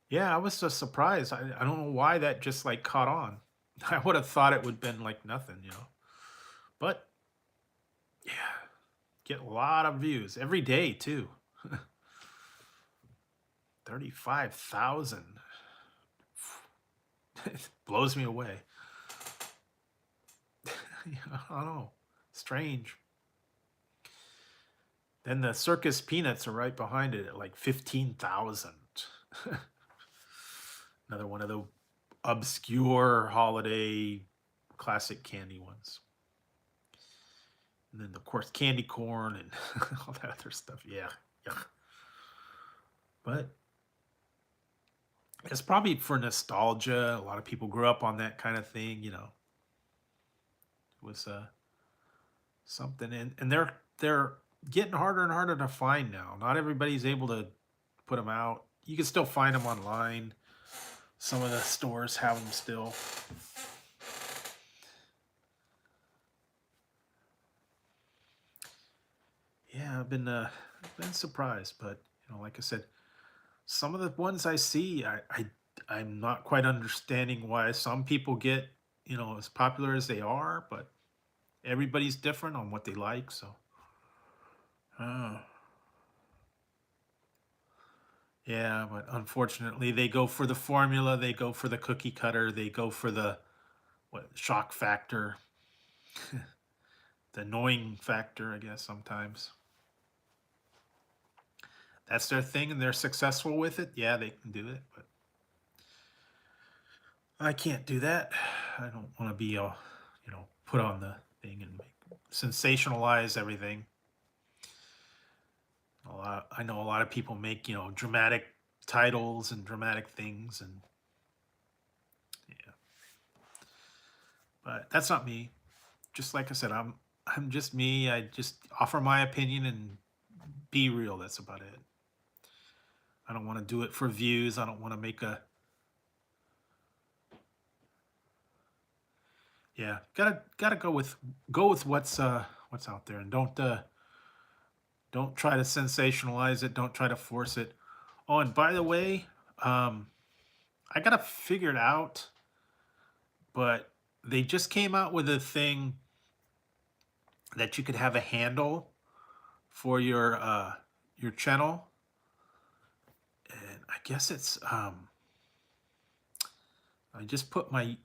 Yeah, I was just surprised. I don't know why that just like caught on. I would have thought it would have been like nothing, you know. But yeah, get a lot of views every day too. 35,000. It blows me away. I don't know. Strange. Then the circus peanuts are right behind it at like 15,000. Another one of the obscure holiday classic candy ones. And then of course candy corn and all that other stuff. Yeah. Yeah. But it's probably for nostalgia. A lot of people grew up on that kind of thing, you know. It was something, and they're getting harder and harder to find now. Not everybody's able to put them out. You can still find them online. Some of the stores have them still. Yeah, I've been surprised, but you know, like I said, some of the ones I see, I'm not quite understanding why some people get, you know, as popular as they are, but everybody's different on what they like. So, uh, yeah, but unfortunately, they go for the formula, they go for the cookie cutter, they go for the what shock factor, the annoying factor, I guess sometimes. That's their thing and they're successful with it. Yeah, they can do it, but I can't do that. I don't want to be all, you know, put on the thing and sensationalize everything. I know a lot of people make, you know, dramatic titles and dramatic things and yeah, but that's not me. Just like I said, I'm just me. I just offer my opinion and be real. That's about it. I don't want to do it for views. I don't want to make a yeah. Gotta go with what's out there and don't try to sensationalize it. Don't try to force it. Oh, and by the way, um, I gotta figure it out, but they just came out with a thing that you could have a handle for your channel, and I guess it's I put my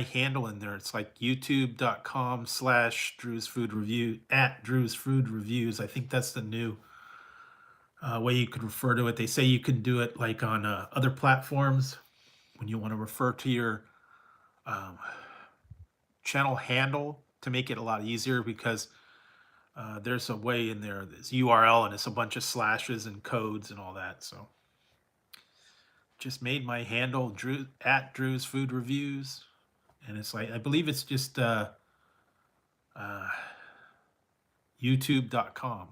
handle in there. It's like youtube.com/drewsfoodreview at drewsfoodreviews. I think that's the new way you could refer to it. They say you can do it like on other platforms when you want to refer to your um, channel handle to make it a lot easier because there's a way in there, this URL, and it's a bunch of slashes and codes and all that. So just made my handle Drew at Drew's Food Reviews, and it's like I believe it's just uh, youtube.com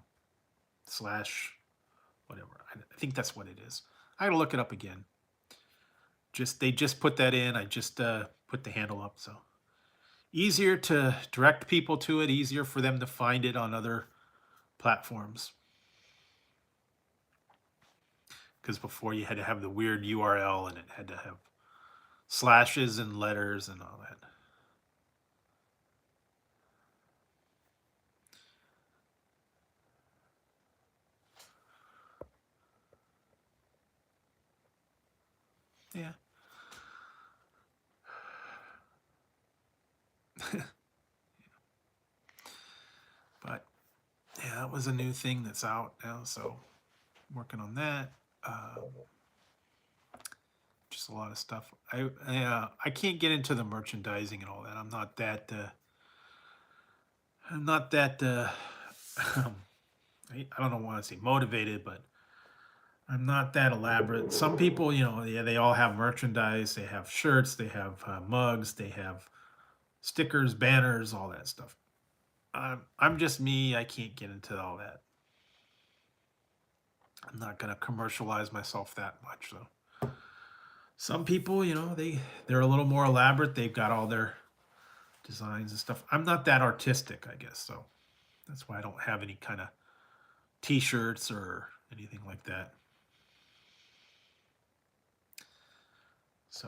slash whatever. I think that's what it is. I gotta look it up again. Just they just put that in. I just put the handle up, so easier to direct people to it, easier for them to find it on other platforms. Because before you had to have the weird URL and it had to have slashes and letters and all that. Yeah. But yeah, that was a new thing that's out now. So I'm working on that. just a lot of stuff. I can't get into the merchandising and all that. I'm not that I don't know want to say motivated, but I'm not that elaborate. Some people, yeah, they all have merchandise. They have shirts, they have mugs, they have stickers, banners, all that stuff. I'm just me. I can't get into all that. I'm not gonna commercialize myself that much, though. Some people, they're a little more elaborate. They've got all their designs and stuff. I'm not that artistic, I guess. So that's why I don't have any kind of T-shirts or anything like that. So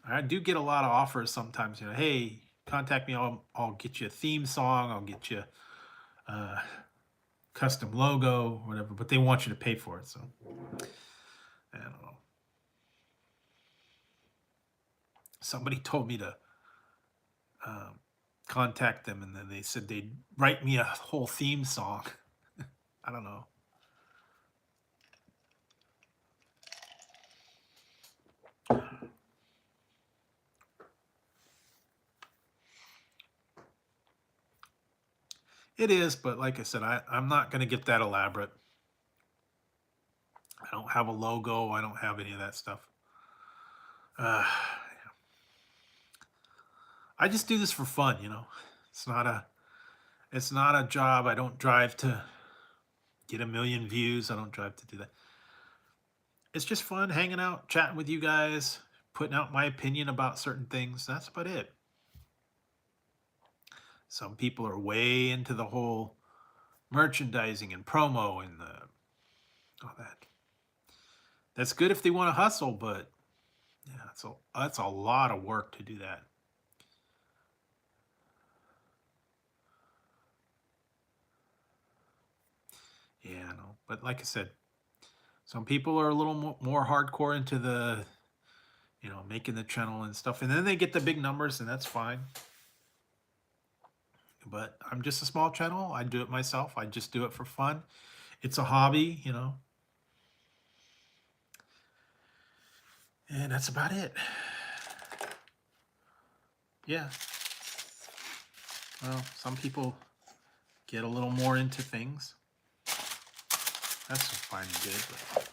I do get a lot of offers sometimes. Hey, contact me. I'll get you a theme song. I'll get you a custom logo, whatever. But they want you to pay for it. So I don't know. Somebody told me to contact them, and then they said they'd write me a whole theme song. I don't know. It is, but like I said, I'm not going to get that elaborate. I don't have a logo. I don't have any of that stuff. I just do this for fun. It's not a it's not a job. I don't drive to get a million views. I don't drive to do that. It's just fun hanging out, chatting with you guys, putting out my opinion about certain things. That's about it. Some people are way into the whole merchandising and promo and all that. That's good if they want to hustle, but yeah, that's a lot of work to do that. Yeah, I know. But like I said, some people are a little more hardcore into the, making the channel and stuff, and then they get the big numbers, and that's fine. But I'm just a small channel. I do it myself. I just do it for fun. It's a hobby. And that's about it. Yeah. Well, some people get a little more into things. That's fine and good. But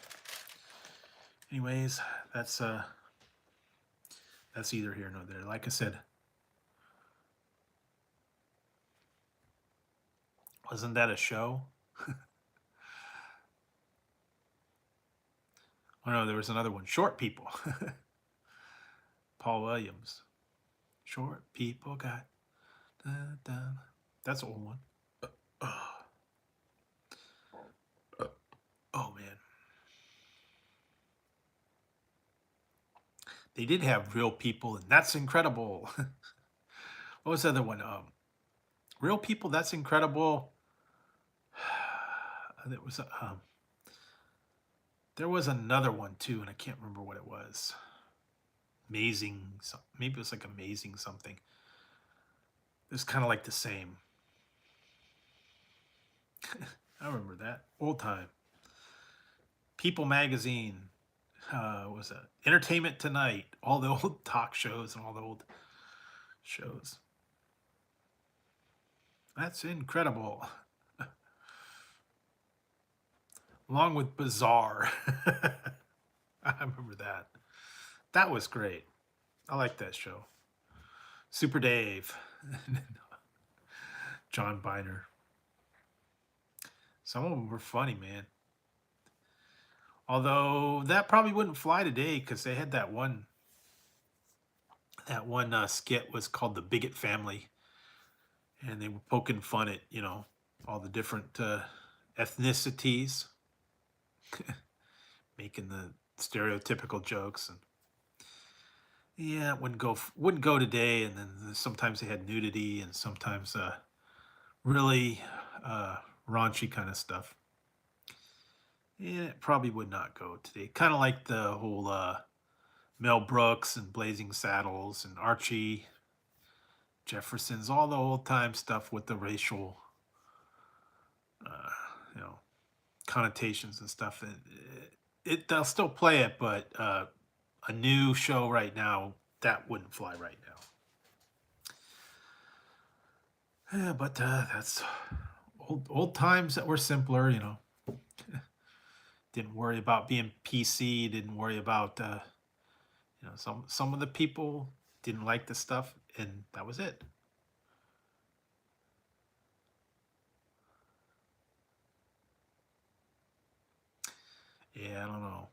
anyways, that's either here nor there. Like I said, wasn't that a show? Oh no, there was another one. Short People. Paul Williams. Short people got. Dun, dun. That's an old one. Oh man. They did have Real People, and That's Incredible. What was the other one? Real People, That's Incredible. There was another one too, and I can't remember what it was. Amazing, maybe it was like Amazing something. It's kind of like the same. I remember that. Old time. People Magazine. Was it Entertainment Tonight? All the old talk shows and all the old shows. That's incredible. Along with Bizarre. I remember that. That was great. I like that show. Super Dave. John Biner. Some of them were funny, man. Although that probably wouldn't fly today because they had that one. That one skit was called The Bigot Family, and they were poking fun at all the different ethnicities, making the stereotypical jokes, and yeah, it wouldn't go today. And then sometimes they had nudity, and sometimes really raunchy kind of stuff. Yeah, it probably would not go today. Kind of like the whole Mel Brooks and Blazing Saddles and Archie Jefferson's, all the old time stuff with the racial, uh, you know, connotations and stuff. they'll still play it, but a new show right now that wouldn't fly right now. Yeah, but that's old times that were simpler, you know. Didn't worry about being PC. Didn't worry about you know, some of the people didn't like the stuff, and that was it. Yeah, I don't know.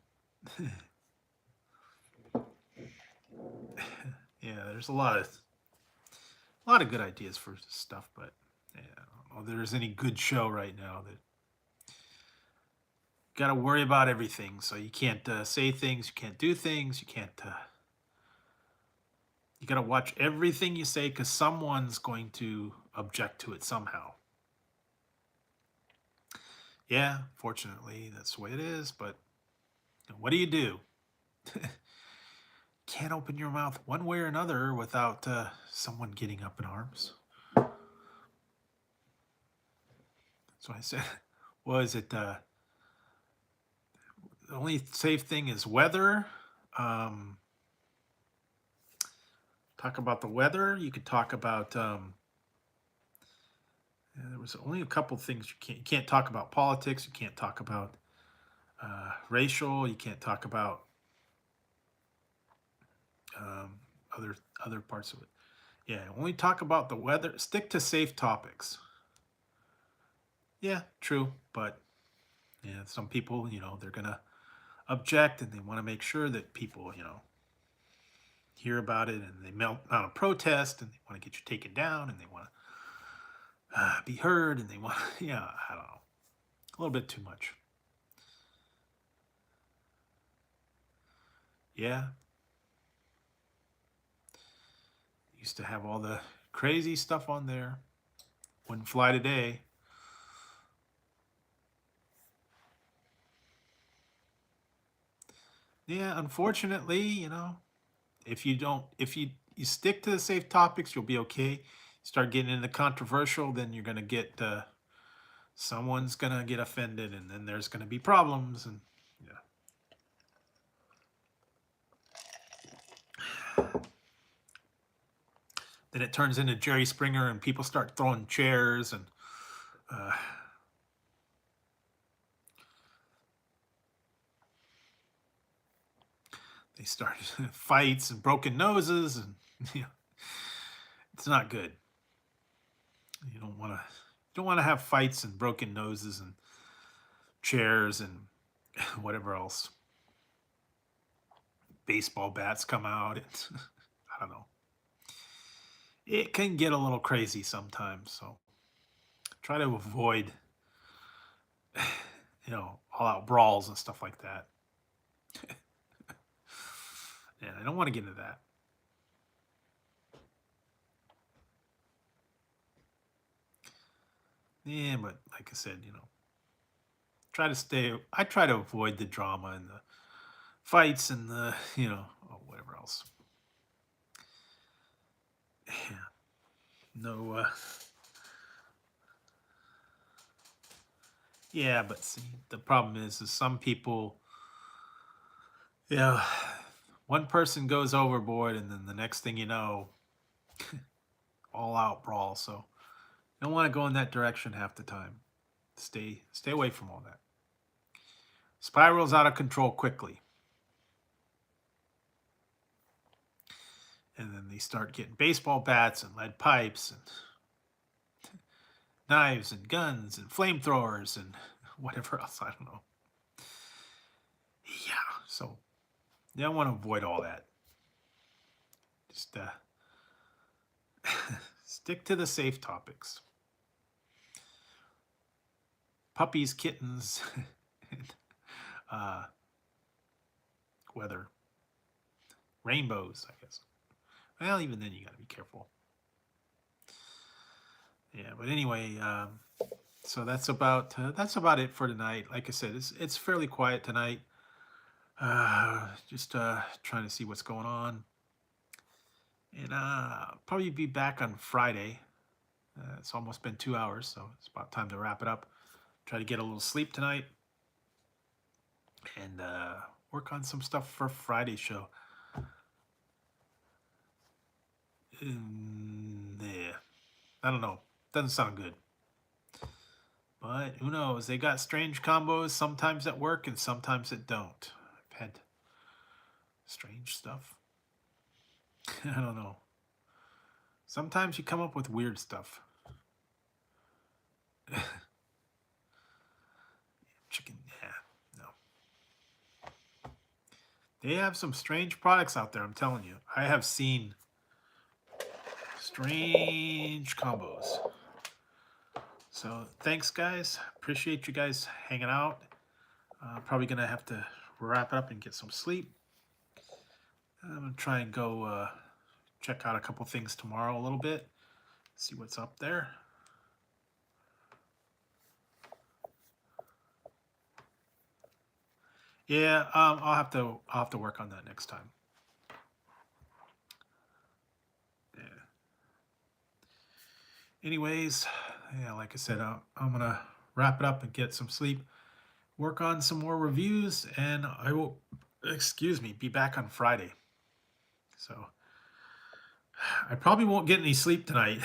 Yeah, there's a lot of good ideas for stuff, but yeah, I don't know if there's any good show right now that got to worry about everything. So you can't say things, you can't do things, you can't. You got to watch everything you say because someone's going to object to it somehow. Yeah, fortunately, that's the way it is. But what do you do? Can't open your mouth one way or another without someone getting up in arms. So I said, was it the only safe thing is weather? Um, talk about the weather. You could talk about. There was only a couple things you can't. You can't talk about politics. You can't talk about racial. You can't talk about um, other other parts of it. Yeah, only talk about the weather. Stick to safe topics. Yeah, true, but yeah, some people, you know, they're gonna object and they want to make sure that people, you know, hear about it and they mount a protest and they want to get you taken down and they want to be heard and they want, yeah, I don't know, a little bit too much. Yeah, used to have all the crazy stuff on there. Wouldn't fly today. Yeah, unfortunately, you know, if you don't, if you stick to the safe topics, you'll be okay. Start getting into controversial, then you're gonna get someone's gonna get offended, and then there's gonna be problems, and yeah. Then it turns into Jerry Springer, and people start throwing chairs, and uh, they start fights and broken noses, and you know, it's not good. You don't want to have fights and broken noses and chairs and whatever else. Baseball bats come out. It's, I don't know. It can get a little crazy sometimes, so try to avoid, you know, all out brawls and stuff like that. And I don't want to get into that. Yeah, but like I said, you know, try to stay. I try to avoid the drama and the fights and the, you know, oh, whatever else. Yeah, no. Yeah, but see, the problem is some people, yeah, one person goes overboard, and then the next thing you know, all out brawl. So you don't want to go in that direction half the time. Stay away from all that. Spirals out of control quickly, and then they start getting baseball bats and lead pipes and knives and guns and flamethrowers and whatever else. I don't know. Yeah, so yeah, I want to avoid all that. Just stick to the safe topics. Puppies, kittens, and, uh, weather, rainbows. I guess. Well, even then you got to be careful. Yeah, but anyway, so that's about it for tonight. Like I said, it's fairly quiet tonight. Just trying to see what's going on, and probably be back on Friday. It's almost been 2 hours, so it's about time to wrap it up. Try to get a little sleep tonight. and work on some stuff for Friday's show. Yeah, I don't know. Doesn't sound good. But who knows? They got strange combos sometimes at work and sometimes it don't. I've had strange stuff. I don't know. Sometimes you come up with weird stuff. Chicken, yeah, no. They have some strange products out there, I'm telling you. I have seen strange combos. So thanks, guys. Appreciate you guys hanging out. Probably going to have to wrap it up and get some sleep. I'm going to try and go check out a couple things tomorrow a little bit. See what's up there. Yeah, I'll have to work on that next time. Yeah. Anyways, yeah, like I said, I'm gonna wrap it up and get some sleep, work on some more reviews, and I will, excuse me, be back on Friday. So I probably won't get any sleep tonight.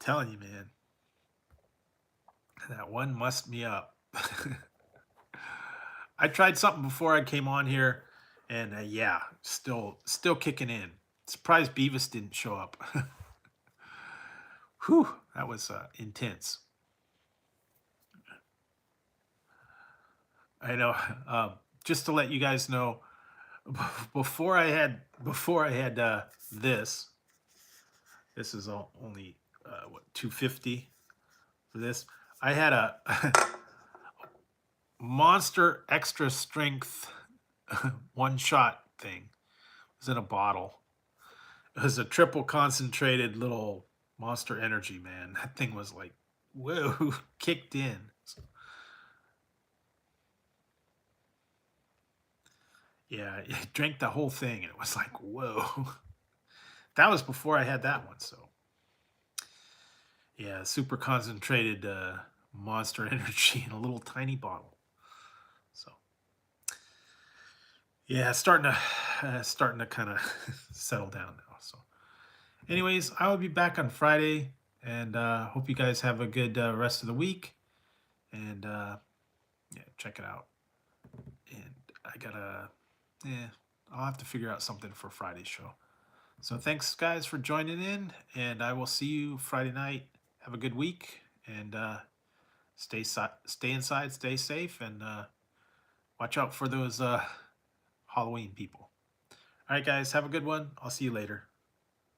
Telling you, man, that one messed me up. I tried something before I came on here, and yeah, still kicking in. Surprised Beavis didn't show up. Whew, that was intense. I know. Just to let you guys know, before I had this. This is only what, $2.50 for this. I had a Monster Extra Strength one-shot thing. It was in a bottle. It was a triple concentrated little Monster Energy, man. That thing was like, whoa, kicked in. Yeah, I drank the whole thing, and it was like, whoa. That was before I had that one, so. Yeah, super concentrated Monster Energy in a little tiny bottle. So, yeah, starting to kind of settle down now. So, anyways, I will be back on Friday, and hope you guys have a good rest of the week. And yeah, check it out. And I'll have to figure out something for Friday's show. So thanks, guys, for joining in, and I will see you Friday night. Have a good week, and stay inside, stay safe, and watch out for those Halloween people. All right, guys, have a good one. I'll see you later.